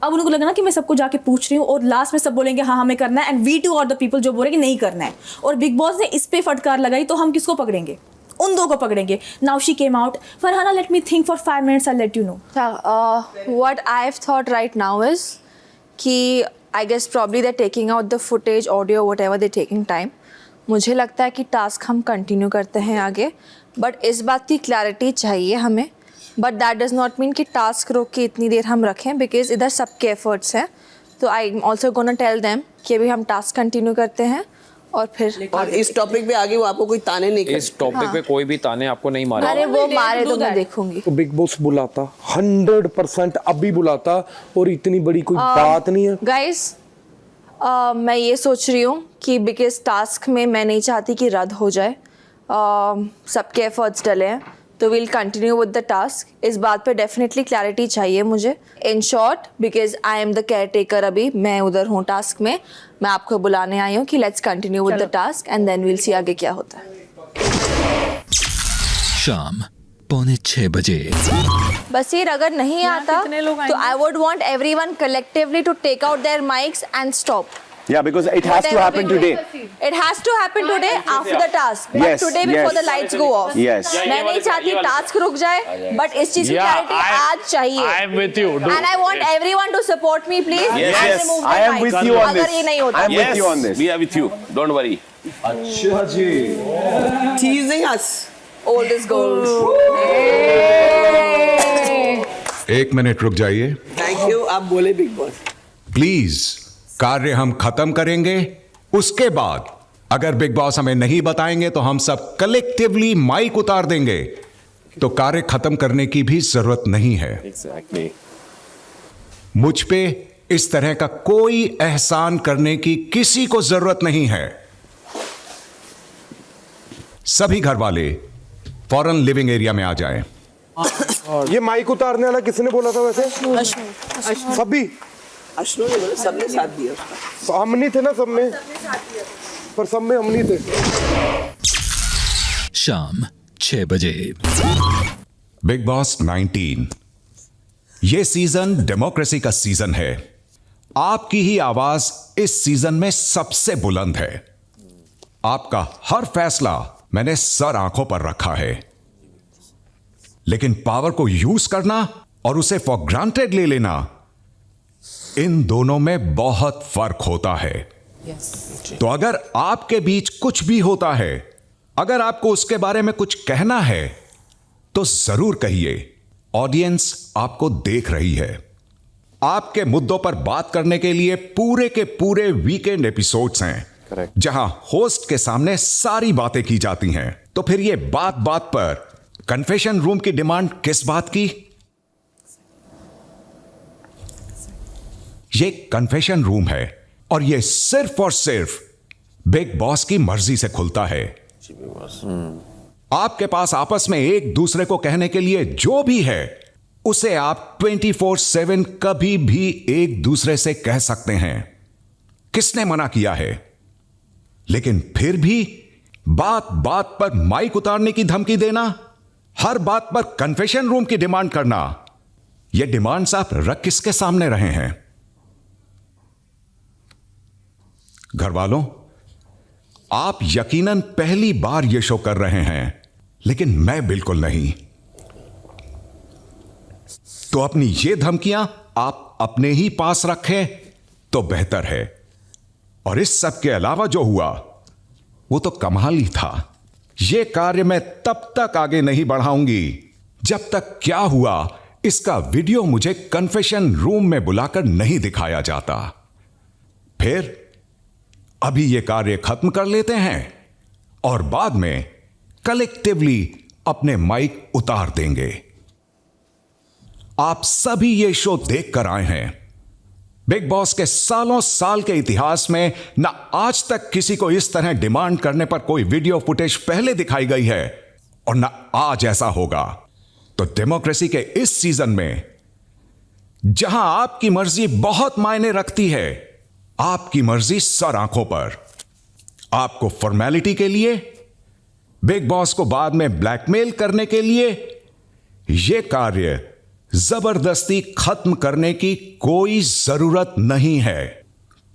Speaker 5: अब उनको लगा ना कि मैं सबको जाके पूछ रही हूँ और लास्ट में सब बोलेंगे हाँ हमें करना है, and we too are the people जो बोल रहे कि नहीं करना है। और बिग बॉस ने इस पे फटकार लगाई तो हम किसको पकड़ेंगे? उन दो को पकड़ेंगे। Now she came out. Farhana let me think for 5 minutes, I let you know.
Speaker 16: What I've thought right now is कि I guess probably they're taking out the footage, audio, whatever they're taking time. मुझे लगता है कि task हम continue करते हैं आगे, but इस बात की क्लैरिटी चाहिए हमें। But that does not mean कि टास्क रोक के इतनी देर हम रखें, बिकॉज इधर सबके एफर्ट्स हैं। तो I am also gonna tell them कि अभी हम टास्क कंटिन्यू करते हैं और फिर
Speaker 13: और इस टॉपिक पे आगे वो आपको कोई ताने नहीं
Speaker 15: इस टॉपिक पे कोई भी ताने आपको नहीं मारे।
Speaker 16: अरे वो मारे तो मैं देखूंगी।
Speaker 14: तो बिग बॉस बुलाता 100% अभी बुलाता, और इतनी बड़ी कोई बात नहीं है।
Speaker 16: गाइस मैं ये सोच रही हूँ कि बिकॉज टास्क में मैं नहीं चाहती कि रद्द हो जाए। सबके एफर्ट्स डले हैं तो will continue with the task. इस बात पे डेफिनेटली क्लैरिटी चाहिए मुझे। In short because I am the care taker, अभी मैं उधर हूँ टास्क में, मैं आपको बुलाने आई हूँ कि let's continue with the task and then will see आगे क्या होता है।
Speaker 1: शाम 5:45 बजे।
Speaker 16: बसीर अगर नहीं आता तो I would want everyone collectively to take out their mics and stop.
Speaker 9: Yeah, because it has to happen today.
Speaker 16: It has to happen today after the task. But
Speaker 9: Yes,
Speaker 16: today before the lights go off.
Speaker 9: Yes.
Speaker 16: मैं नहीं चाहती task रुक जाए, but इस चीज की clarity आज चाहिए।
Speaker 8: I am with you.
Speaker 16: And I want everyone to support me, please.
Speaker 6: Yes,
Speaker 16: and
Speaker 6: yes.
Speaker 16: remove
Speaker 9: I
Speaker 16: the
Speaker 9: am with
Speaker 16: mics.
Speaker 9: you on this.
Speaker 16: अगर ये नहीं होता।
Speaker 9: I am with you on this.
Speaker 6: We are with you. Don't worry.
Speaker 9: अच्छा जी।
Speaker 13: teasing us.
Speaker 16: Old is gold.
Speaker 2: एक minute रुक जाइए
Speaker 13: thank you. आप बोले बिग बॉस।
Speaker 2: प्लीज। कार्य हम खत्म करेंगे, उसके बाद अगर बिग बॉस हमें नहीं बताएंगे तो हम सब कलेक्टिवली माइक उतार देंगे। तो कार्य खत्म करने की भी जरूरत नहीं है।
Speaker 6: Exactly.
Speaker 2: मुझ पे इस तरह का कोई एहसान करने की किसी को जरूरत नहीं है। सभी घर वाले फौरन लिविंग एरिया में आ जाएं।
Speaker 14: ये माइक उतारने वाला किसने बोला था वैसे? सभी
Speaker 13: अश्विन ने बोला, सबने साथ दिया उसका।
Speaker 14: हम नहीं थे ना सब में, पर सब में हम नहीं थे।
Speaker 1: शाम 6 बजे।
Speaker 2: बिग बॉस 19 ये सीजन डेमोक्रेसी का सीजन है। आपकी ही आवाज इस सीजन में सबसे बुलंद है। आपका हर फैसला मैंने सर आंखों पर रखा है, लेकिन पावर को यूज करना और उसे फॉर ग्रांटेड ले लेना, इन दोनों में बहुत फर्क होता है। तो अगर आपके बीच कुछ भी होता है, अगर आपको उसके बारे में कुछ कहना है, तो जरूर कहिए। ऑडियंस आपको देख रही है। आपके मुद्दों पर बात करने के लिए पूरे के पूरे वीकेंड एपिसोड्स हैं, जहां होस्ट के सामने सारी बातें की जाती हैं। तो फिर ये बात बात पर कन्फेशन रूम की डिमांड किस बात की? ये कन्फेशन रूम है और ये सिर्फ और सिर्फ बिग बॉस की मर्जी से खुलता है। आपके पास आपस में एक दूसरे को कहने के लिए जो भी है, उसे आप 24/7 कभी भी एक दूसरे से कह सकते हैं। किसने मना किया है? लेकिन फिर भी बात बात पर माइक उतारने की धमकी देना, हर बात पर कन्फेशन रूम की डिमांड करना, यह डिमांड्स आप रख किसके सामने रहे हैं? घर वालों, आप यकीनन पहली बार यह शो कर रहे हैं, लेकिन मैं बिल्कुल नहीं। तो अपनी ये धमकियां आप अपने ही पास रखें तो बेहतर है। और इस सब के अलावा जो हुआ वो तो कमाल ही था। यह कार्य मैं तब तक आगे नहीं बढ़ाऊंगी जब तक क्या हुआ इसका वीडियो मुझे कन्फेशन रूम में बुलाकर नहीं दिखाया जाता। फिर अभी यह कार्य खत्म कर लेते हैं और बाद में कलेक्टिवली अपने माइक उतार देंगे। आप सभी ये शो देख कर आए हैं। बिग बॉस के सालों साल के इतिहास में ना आज तक किसी को इस तरह डिमांड करने पर कोई वीडियो फुटेज पहले दिखाई गई है और ना आज ऐसा होगा। तो डेमोक्रेसी के इस सीजन में जहां आपकी मर्जी बहुत मायने रखती है, आपकी मर्जी सर आंखों पर। आपको फॉर्मेलिटी के लिए, बिग बॉस को बाद में ब्लैकमेल करने के लिए यह कार्य जबरदस्ती खत्म करने की कोई जरूरत नहीं है।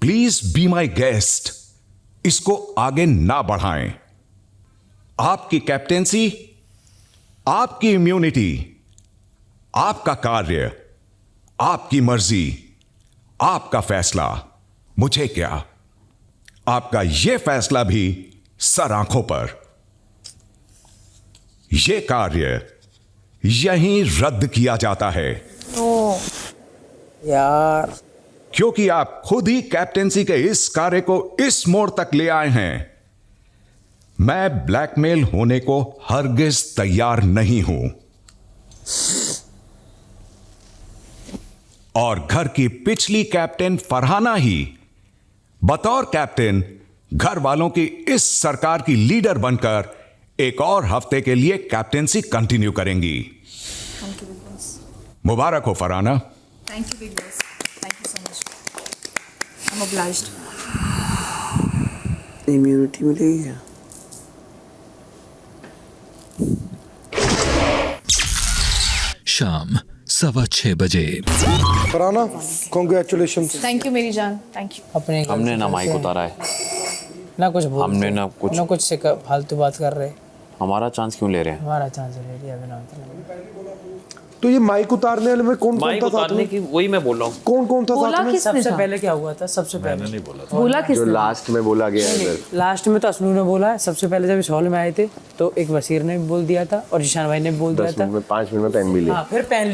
Speaker 2: प्लीज बी माई गेस्ट, इसको आगे ना बढ़ाएं। आपकी कैप्टेंसी, आपकी इम्यूनिटी, आपका कार्य, आपकी मर्जी, आपका फैसला। मुझे क्या, आपका यह फैसला भी सर आंखों पर। यह कार्य यहीं रद्द किया जाता है।
Speaker 13: यार,
Speaker 2: क्योंकि आप खुद ही कैप्टेंसी के इस कार्य को इस मोड़ तक ले आए हैं। मैं ब्लैकमेल होने को हरगिज तैयार नहीं हूं। और घर की पिछली कैप्टन फरहाना ही बतौर कैप्टन घर वालों की इस सरकार की लीडर बनकर एक और हफ्ते के लिए कैप्टेंसी कंटिन्यू करेंगी। मुबारक हो Farhana.
Speaker 16: Thank you, Big Boss. Thank you so much. I'm obliged.
Speaker 13: Immunity मिलेगी क्या?
Speaker 1: शाम 6:15 बजे।
Speaker 14: फरहाना, कॉन्ग्रेचुलेशंस।
Speaker 16: Thank you, मेरी जान. Thank you.
Speaker 15: अपने हमने ना माइक उतारा है,
Speaker 10: ना कुछ बोल
Speaker 15: हमने ना कुछ
Speaker 10: से फालतू बात कर रहे।
Speaker 15: हमारा चांस क्यों ले रहे हैं?
Speaker 10: हमारा चांस ले लिया बिना मतलब।
Speaker 14: तो ये माइक उतारने वाले में कौन
Speaker 15: माइक
Speaker 14: कौन था साथ
Speaker 15: उतारने
Speaker 14: में?
Speaker 15: की वही मैं बोल रहा हूँ।
Speaker 14: कौन कौन था साथ में?
Speaker 10: सबसे पहले क्या हुआ था? सबसे पहले नहीं बोला था।
Speaker 11: बोला
Speaker 9: जो
Speaker 11: किसने?
Speaker 9: लास्ट में बोला गया है।
Speaker 10: लास्ट में तो असलू ने बोला है। सबसे पहले जब इस हॉल में आए थे तो एक वसीर ने भी बोल दिया था और जिशान भाई ने भी बोल दिया
Speaker 9: 10
Speaker 10: था।
Speaker 9: मिनट में 5 मिनट में पहन भी लिया।
Speaker 10: हाँ, फिर पहन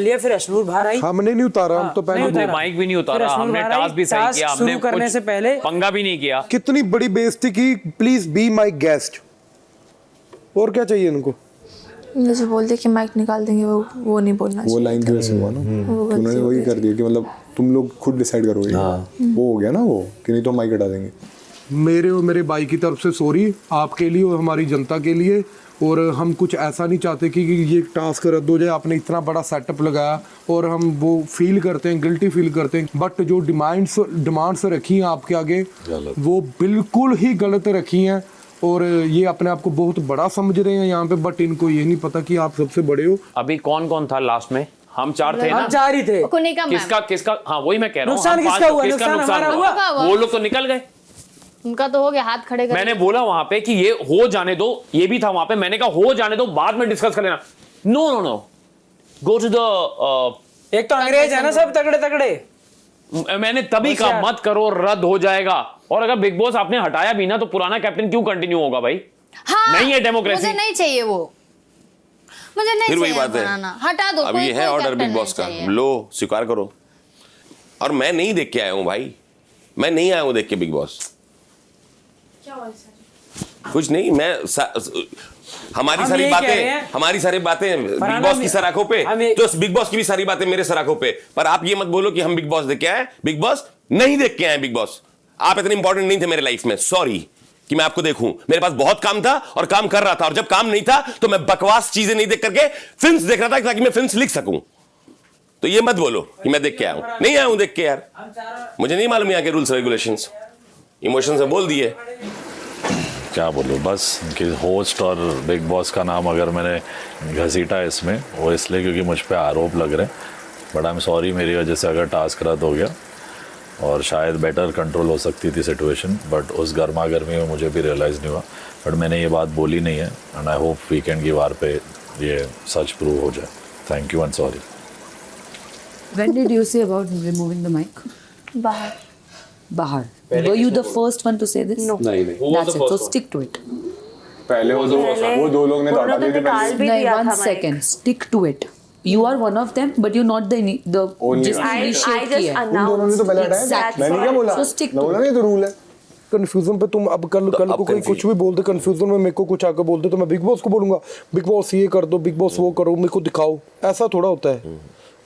Speaker 10: लिया, फिर अशनूर बाहर आई।
Speaker 14: हमने नहीं उतारा, हम तो
Speaker 10: नहीं
Speaker 14: पहले
Speaker 10: उतारा।
Speaker 15: माइक भी नहीं उतारा,
Speaker 10: फिर
Speaker 15: हमने
Speaker 10: अशनूर
Speaker 15: टास्क भी सही
Speaker 10: टास्क
Speaker 15: किया, हमने
Speaker 10: शुरू करने
Speaker 15: कुछ
Speaker 10: से पहले
Speaker 15: पंगा भी नहीं किया।
Speaker 14: कितनी बड़ी बेइज्जती की। Please be my guest. और क्या चाहिए इनको?
Speaker 16: मुझे बोल दे कि माइक निकाल देंगे, वो नहीं बोलना
Speaker 3: वो लाइन की वजह से हुआ ना, उन्होंने वही कर दिया कि मतलब तुम लोग खुद डिसाइड करोगे। वो हो गया ना वो कि नहीं तो माइक हटा देंगे।
Speaker 14: मेरे और मेरे भाई की तरफ से सॉरी आपके लिए और हमारी जनता के लिए। और हम कुछ ऐसा नहीं चाहते कि ये टास्क रद्द हो जाए। आपने इतना बड़ा सेटअप लगाया और हम वो फील करते हैं, गिल्टी फील करते हैं। बट जो डिमांड्स रखी हैं आपके आगे वो बिल्कुल ही गलत रखी हैं। और ये अपने आप को बहुत बड़ा समझ रहे हैं यहाँ पे, बट इनको ये नहीं पता कि आप सबसे बड़े हो।
Speaker 15: अभी कौन कौन था लास्ट में? हम 4 थे ना?
Speaker 11: हम 4 ही थे।
Speaker 15: किसका? हाँ वही मैं कह रहा हूँ।
Speaker 11: नुकसान किसका हुआ?
Speaker 15: नुकसान हुआ? वो लोग तो निकल गए।
Speaker 5: उनका तो हो गया, हाथ खड़े कर।
Speaker 15: मैंने बोला वहां पे कि ये हो जाने दो, ये भी था वहां पे, मैंने कहा हो जाने दो, बाद में डिस्कस कर लेना। नो गो टू द
Speaker 10: एक तो अंग्रेज है ना सब तगड़े।
Speaker 15: मैंने तभी कहा मत करो, रद्द हो जाएगा। और अगर बिग बॉस आपने हटाया भी ना तो पुराना कैप्टन क्यों कंटिन्यू होगा भाई?
Speaker 5: हाँ,
Speaker 15: नहीं है डेमोक्रेसी।
Speaker 5: मुझे नहीं चाहिए वो, मुझे नहीं
Speaker 6: फिर वही
Speaker 5: चाहिए
Speaker 6: बात है,
Speaker 5: पुराना। हटा दो।
Speaker 6: अब ये है ऑर्डर बिग बॉस का, लो स्वीकार करो। और मैं नहीं देख के आया हूं भाई, मैं नहीं आया हूं देख के बिग बॉस। कुछ नहीं, मैं हमारी सारी बातें बिग बॉस की सराखों पे, तो बिग बॉस की भी सारी बातें मेरे सराखों पे। पर आप ये मत बोलो कि हम बिग बॉस देख के आए। बिग बॉस नहीं देख के आए। बिग बॉस आप इतने इंपॉर्टेंट नहीं थे मेरे लाइफ में, सॉरी कि मैं आपको देखूं। मेरे पास बहुत काम था और काम कर रहा था, और जब काम नहीं था तो मैं बकवास चीजें नहीं देख करके फिल्म्स देख रहा था ताकि मैं फिल्म्स लिख सकूं। तो ये मत बोलो कि मैं देख के आया हूं, नहीं आया हूं देख के यार। मुझे नहीं मालूम यहाँ के रूल्स रेगुलेशंस, इमोशन से बोल दिए।
Speaker 8: क्या बोलूं, बस कि होस्ट और बिग बॉस का नाम अगर मैंने घसीटा इसमें, वो इसलिए क्योंकि मुझ पे आरोप लग रहे हैं। बट आई एम सॉरी, मेरी वजह से अगर टास्क रद्द हो गया, और शायद बेटर कंट्रोल हो सकती थी सिचुएशन, बट उस गर्मा गर्मी में मुझे भी रियलाइज़ नहीं हुआ। बट मैंने ये बात बोली नहीं है, एंड आई होप वीकेंड की वार पे ये सच प्रूव हो जाए। Thank you and sorry.
Speaker 11: When did you say about removing the mic? Bahar. Were you the first one to say this?
Speaker 3: No. नहीं।
Speaker 11: That's it. So stick to it.
Speaker 3: पहले वो दो लोग ने डाटा दिए थे पहले।
Speaker 11: No, 1 second. Stick to it. You are one of them, but you're not the जिसने initiate किया है।
Speaker 3: उन दोनों ने तो पहले हटाया। मैंने क्या बोला?
Speaker 11: So stick to
Speaker 3: बोला नहीं तो रूल है।
Speaker 14: कंफ्यूजन पे तुम अब कल को कोई कुछ भी बोलते, कंफ्यूजन में मेरे को कुछ आकर बोलते तो मैं बिग बॉस को बोलूंगा बिग बॉस ये कर दो, बिग बॉस वो करो, मेरे को दिखाओ। ऐसा थोड़ा होता है।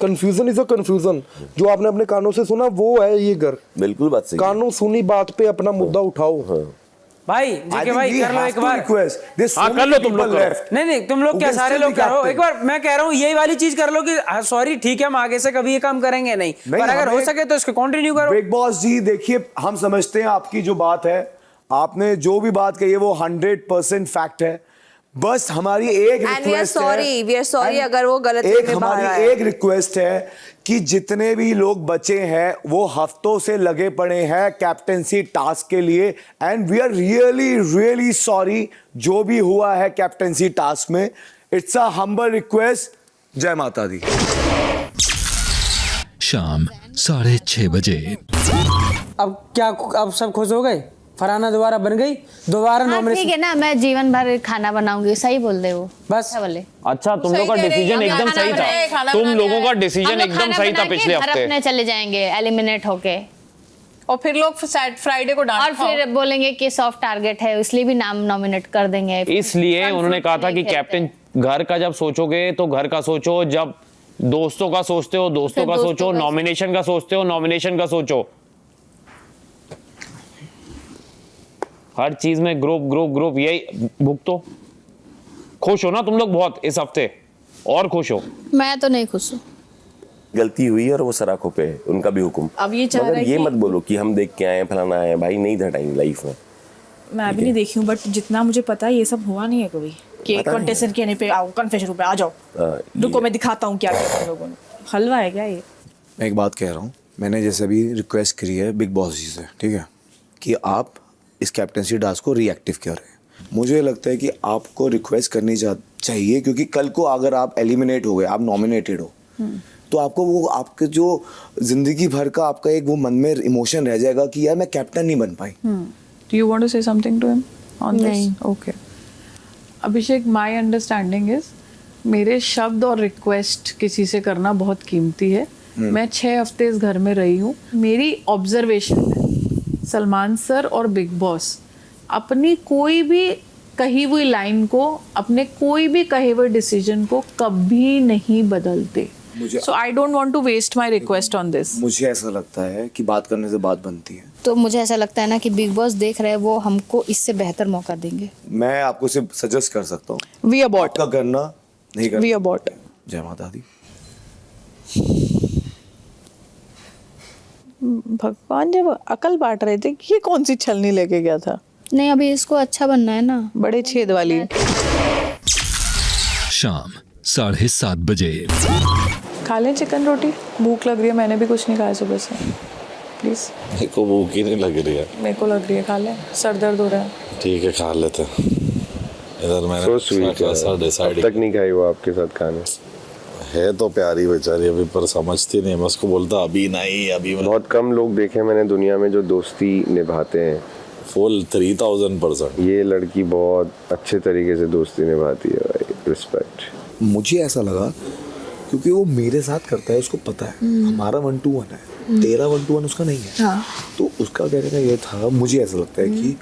Speaker 14: Confusion is a confusion. जो आपने अपने कानों से सुना वो है ये घर।
Speaker 6: बिल्कुल बात सही।
Speaker 14: कानों सुनी बात पे अपना मुद्दा उठाओ।
Speaker 10: भाई जीके भाई कर लो एक बार।
Speaker 15: हाँ कर लो तुम लोग।
Speaker 10: नहीं तुम लोग क्या सारे लोग करो एक बार। मैं कह रहा हूँ यही वाली चीज कर लो कि सॉरी ठीक है हम आगे से कभी ये काम करेंगे नहीं, पर अगर हो सके तो इसको कंटिन्यू करो।
Speaker 17: बिग बॉस जी देखिए, हम समझते हैं आपकी जो बात है, आपने जो भी बात कही है वो 100% फैक्ट है। बस हमारी एक रिक्वेस्ट है,
Speaker 16: वी आर सॉरी अगर वो गलत
Speaker 17: हमारी एक रिक्वेस्ट है कि जितने भी लोग बचे हैं वो हफ्तों से लगे पड़े हैं कैप्टेंसी टास्क के लिए, and we are really sorry जो भी हुआ है कैप्टेंसी टास्क में। It's a humble request. जय माता दी।
Speaker 1: शाम 6:30 बजे।
Speaker 10: अब क्या, अब सब खुश हो गए? फरहाना दोबारा बन गई, दोबारा नॉमिनेशन।
Speaker 5: ठीक है ना, मैं जीवन भर खाना बनाऊंगी। सही बोल रहे वो
Speaker 10: बस
Speaker 5: बोले।
Speaker 15: अच्छा तुम लोगों का डिसीजन एकदम सही था। तुम लोगों का डिसीजन एकदम सही था पिछले हफ्ते।
Speaker 5: अपने चले जाएंगे एलिमिनेट होके,
Speaker 16: और फिर लोग फ्राइडे को
Speaker 5: और फिर बोलेंगे कि सॉफ्ट टारगेट है, इसलिए भी नाम नॉमिनेट कर देंगे।
Speaker 15: इसलिए उन्होंने कहा था कि कैप्टन घर का जब सोचोगे तो घर का सोचो, जब दोस्तों का सोचते हो दोस्तों का सोचो, नॉमिनेशन का सोचते हो नॉमिनेशन का सोचो। हर चीज में ग्रुप यही भुगतो। खुश हो ना तुम लोग बहुत इस हफ्ते, और खुश हो?
Speaker 5: मैं तो नहीं खुश हूँ।
Speaker 6: गलती हुई और वो सराखों पे उनका भी हुक्म।
Speaker 16: अब ये चाह रहा है
Speaker 6: ये मत बोलो कि हम देख के आए फलाना आए, भाई नहीं था टाइम लाइफ में।
Speaker 16: मैं भी नहीं देखी हूँ, बट जितना मुझे पता है ये सब हुआ नहीं है कभी कि कंटेस्टेंट कहने पे आओ कन्फेशन रूम पे आ जाओ, रुको मैं दिखाता हूँ क्या किया लोगों ने। हलवा है क्या ये?
Speaker 17: मैं एक बात कह रहा हूँ, मैंने जैसे अभी रिक्वेस्ट करी है बिग बॉस जी से, ठीक है, कि आप इस कैप्टेंसी टास्क को रिएक्टिव करें। मुझे लगता है कि आपको रिक्वेस्ट करनी चाहिए, क्योंकि कल को अगर आप एलिमिनेट हो गए, आप नॉमिनेटेड हो, तो आपको वो आपके जो जिंदगी भर का आपका एक वो मन में इमोशन रह जाएगा कि यार मैं कैप्टन नहीं बन पाई।
Speaker 16: Do you want to say something to him on this?
Speaker 5: नहीं।
Speaker 16: Okay. Abhishek, my understanding is मेरे शब्द और रिक्वेस्ट किसी से करना बहुत कीमती है। मैं 6 हफ्ते इस घर में रही हूँ। मेरी ऑब्जर्वेशन है सलमान सर और बिग बॉस अपनी कोई भी
Speaker 7: कही हुई लाइन को, अपने कोई भी कहे हुए डिसीजन को कभी नहीं बदलते. So I don't want to waste my request on this.
Speaker 17: मुझे ऐसा लगता है कि बात करने से बात बनती है.
Speaker 5: तो मुझे ऐसा लगता है ना कि बिग बॉस देख रहे हैं, वो हमको इससे बेहतर मौका देंगे.
Speaker 17: मैं आपको सिर्फ सजेस्ट कर सकता हूँ.
Speaker 7: We abort.
Speaker 17: आपका करना नहीं करना.
Speaker 7: We abort.
Speaker 17: जय माता दी.
Speaker 7: भगवान जब अकल बांट रहे थे, ये कौन सी छलनी लेके गया था?
Speaker 5: नहीं, अभी इसको अच्छा बनना है ना.
Speaker 7: बड़े छेद वाली.
Speaker 1: शाम 7:30 बजे.
Speaker 7: खा लें चिकन रोटी, भूख लग रही है, मैंने भी कुछ नहीं खाया सुबह से. प्लीज.
Speaker 8: मेरे को भूख ही नहीं लग रही है.
Speaker 7: मेरे को लग रही है, खा लें. सर दर्द हो रहा है.
Speaker 8: ठीक है, खा लेते. इधर मैंने
Speaker 10: डिसाइड तक नहीं खाई वो आपके साथ खाने.
Speaker 8: है तो प्यारी बेचारी अभी, पर समझती नहीं. मैं उसको बोलता अभी नहीं, अभी
Speaker 10: बहुत कम लोग देखे मैंने दुनिया में जो दोस्ती निभाते हैं.
Speaker 8: फुल 3000%.
Speaker 10: ये लड़की बहुत अच्छे तरीके से दोस्ती निभाती है भाई. रिस्पेक्ट.
Speaker 17: मुझे ऐसा लगा क्योंकि वो मेरे साथ करता है, उसको पता है हमारा 1-to-1 है, तेरा 1-to-1 उसका नहीं है.
Speaker 5: हाँ.
Speaker 17: तो उसका कहने का ये था, मुझे ऐसा लगता है कि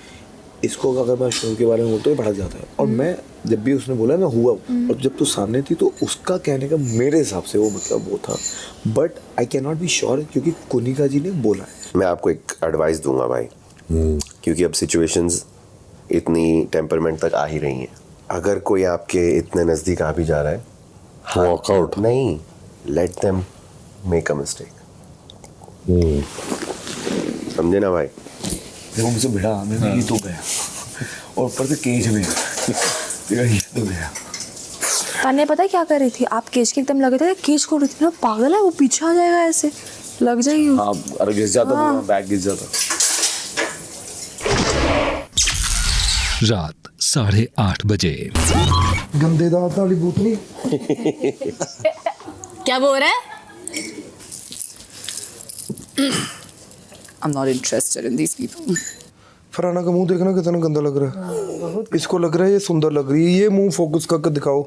Speaker 17: इसको अगर मैं शो के बारे में बोलता तो ये भड़क जाता है. और मैं जब भी उसने बोला मैं हुआ, और जब तू सामने थी तो उसका कहने का मेरे हिसाब से वो मतलब वो था. But I can not be sure क्योंकि कुनिका जी ने बोला है.
Speaker 9: मैं आपको एक एडवाइस दूंगा भाई, क्योंकि अब सिचुएशंस इतनी टेम्परमेंट तक आ ही रही हैं. अगर कोई आपके इतने नज़दीक आ भी जा रहा है,
Speaker 8: वॉकआउट
Speaker 9: नहीं, let them make a mistake. समझे ना भाई.
Speaker 17: देखो मुझसे भिड़ा, मैं ये तो गया और ऊपर से केज में ये तो गया.
Speaker 16: तान्या पता है क्या कर रही थी? आप केज के एकदम लगे थे, केज को रही थी ना, पागल है वो, पीछे आ जाएगा, ऐसे लग जाएगी.
Speaker 17: हाँ, अरे घिस जाता,
Speaker 16: हाँ.
Speaker 17: बैग घिस जाता.
Speaker 1: रात 8:30 बजे.
Speaker 14: गंदे दांत वाली भूतनी.
Speaker 5: क्या बोल रहा है?
Speaker 11: I'm not interested in these people.
Speaker 14: फराना का मुंह देखना कितना गंदा लग रहा है. इसको लग रहा है ये सुंदर लग रही है. ये मुंह फोकस करके दिखाओ.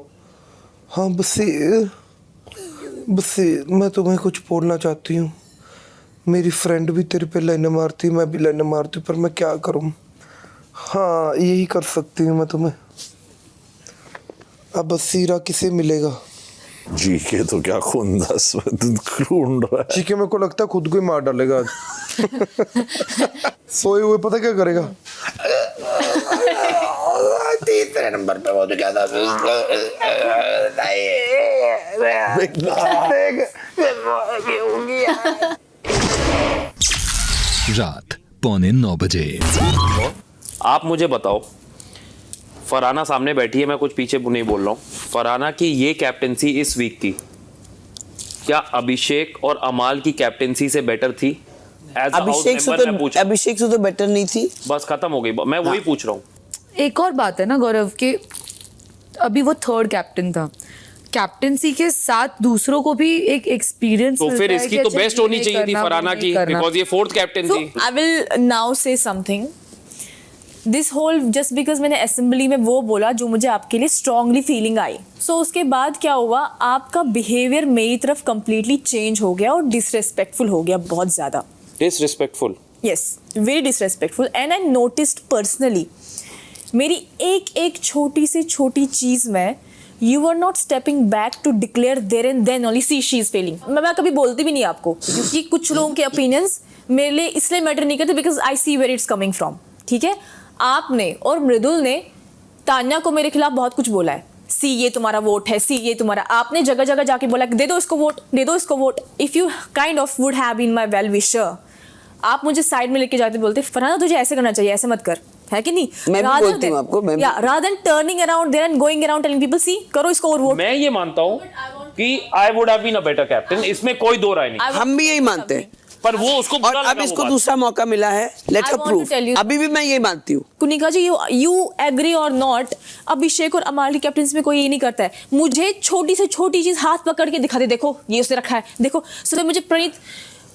Speaker 14: हाँ बस मैं तुम्हें कुछ बोलना चाहती हूँ. मेरी फ्रेंड भी तेरे पे लाइनें मारती, मैं भी लाइनें मारती, पर मैं क्या करूँ. हाँ यही कर सकती हूँ मैं तुम्हें. अब बसीरा किसे मिलेगा?
Speaker 8: जी के तो क्या खून ढूंढ रहा है.
Speaker 14: जी के मेरे को लगता है खुद को ही मार डालेगा आज. सोए हुए पता क्या करेगा?
Speaker 10: तीसरे नंबर पे वो तो क्या था.
Speaker 1: रात 8:45 बजे.
Speaker 15: आप मुझे बताओ, फरहाना सामने बैठी है, मैं कुछ पीछे नहीं बोल रहा हूँ. फरहाना की ये कैप्टेंसी इस वीक की क्या अभिषेक और अमाल की कैप्टेंसी से बेटर थी?
Speaker 13: अभिषेक से तो बेटर नहीं थी.
Speaker 15: बस खत्म हो गई, मैं वही पूछ रहा हूँ.
Speaker 11: एक और बात है ना गौरव के, अभी वो थर्ड कैप्टन था, कैप्टेंसी के साथ दूसरों को भी एक एक्सपीरियंस.
Speaker 12: तो फिर इसकी तो बेस्ट होनी चाहिए थी फरहाना की, बिकॉज़ ये फोर्थ कैप्टन थी.
Speaker 16: I will now say something. This whole just because मैंने असेंबली में वो बोला जो मुझे आपके लिए स्ट्रांगली फीलिंग आई. सो उसके बाद क्या हुआ, आपका बिहेवियर मेरी तरफ कंप्लीटली चेंज हो गया और डिसरेस्पेक्टफुल हो गया, बहुत ज़्यादा
Speaker 12: disrespectful.
Speaker 16: Yes, very disrespectful. And I noticed personally, मेरी एक एक छोटी से छोटी चीज़ में you are not stepping back to declare there and then only see she is failing. मैं कभी बोलती भी नहीं आपको, क्योंकि कुछ लोगों के ओपिनियंस मेरे लिए इसलिए मैटर नहीं करते because I see where it's coming from. ठीक है, आपने और मृदुल ने तान्या को मेरे खिलाफ बहुत कुछ बोला है. सी ये तुम्हारा वोट है, सी ये तुम्हारा. आपने जगह जगह जाके बोला दे दो इसको वोट, दे दो इसको vote. If you kind of would have been my well wisher, आप मुझे साइड में लेके जाते बोलते फरहाना तुझे ऐसे करना चाहिए, ऐसे मत कर, है कि नहीं?
Speaker 13: मैं भी बोलती हूं आपको.
Speaker 16: rather than turning around there and going around telling people see करो इसको और वोट.
Speaker 15: मैं ये मानता हूँ कि I would have been a better captain, इसमें कोई दो राय नहीं.
Speaker 13: हम भी यही मानते हैं,
Speaker 15: पर वो उसको
Speaker 13: और अब इसको दूसरा मौका मिला है. Let's approve. अभी भी मैं यही मानती हूँ.
Speaker 16: कुनिका जी, यू एग्री और नॉट, अभिषेक और अमाल की कैप्टनसी में कोई ये नहीं करता है. मुझे छोटी से छोटी चीज हाथ पकड़ के दिखा दे, देखो ये उसने रखा है, देखो. सुबह मुझे प्रणीत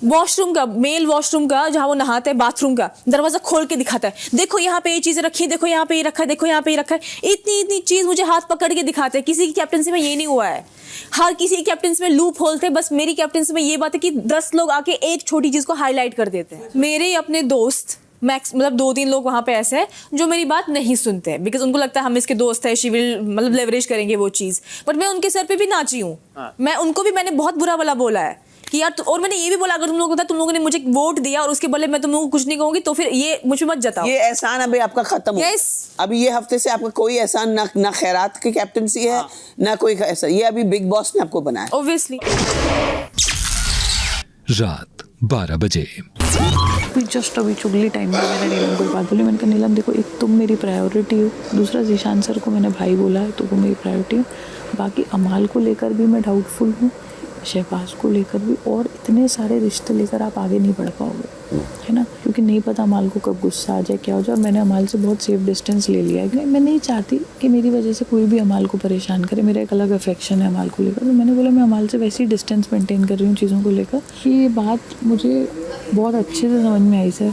Speaker 16: वॉशरूम का, मेल वॉशरूम का जहाँ वो नहाते हैं, बाथरूम का दरवाजा खोल के दिखाता है, देखो यहाँ पे ये चीजें रखी है, देखो यहाँ पे ये रखा है, देखो यहाँ पे ये रखा है. इतनी इतनी चीज मुझे हाथ पकड़ के दिखाते हैं. किसी की कैप्टनसी में ये नहीं हुआ है. हर किसी की कैप्टनसी में लूप होल थे. बस मेरी कैप्टनसी में ये बात है कि 10 लोग आके एक छोटी चीज को हाईलाइट कर देते हैं. मेरे अपने दोस्त मैक्स मतलब 2-3 लोग वहाँ पे ऐसे हैं जो मेरी बात नहीं सुनते हैं, बिकॉज उनको लगता है हम इसके दोस्त हैं, शी विल मतलब लेवरेज करेंगे वो चीज़। बट मैं उनके सर पे भी नाची हूँ। मैं उनको भी मैंने बहुत बुरा भला बोला है कि यार और मैंने ये भी बोला, अगर तुम लोगों ने मुझे वोट दिया और उसके बदले मैं तुम लोगों को कुछ नहीं कहूँगी तो फिर ये मुझ पे मत जताओ।
Speaker 13: ये एहसान अभी आपका खत्म हो।
Speaker 16: Yes.
Speaker 13: अभी ये हफ्ते से आपका कोई एहसान ना खैरात की कैप्टनसी है ना कोई ऐसा, ये अभी बिग बॉस ने आपको बनाया।
Speaker 16: Obviously.
Speaker 1: रात 12 बजे।
Speaker 11: जस्ट अभी चुगली टाइम में मैंने नीलम को एक बात बोली। मैंने कहा नीलम देखो, एक तुम मेरी प्रायोरिटी हो, दूसरा जीशान सर को मैंने भाई बोला है तो वो मेरी प्रायोरिटी हो। बाकी अमाल को लेकर भी मैं डाउटफुल हूँ, शहबाज को लेकर भी, और इतने सारे रिश्ते लेकर आप आगे नहीं बढ़ पाओगे, है ना, क्योंकि नहीं पता अमाल को कब गुस्सा आ जाए, क्या हो जाए। और मैंने अमाल से बहुत सेफ डिस्टेंस ले लिया है, मैं नहीं चाहती कि मेरी वजह से कोई भी अमाल को परेशान करे। मेरा एक अलग अफेक्शन है अमाल को लेकर, तो मैंने बोला मैं अमाल से वैसे ही डिस्टेंस मेंटेन कर रही हूँ चीज़ों को लेकर। ये बात मुझे बहुत अच्छे से समझ में आई सर,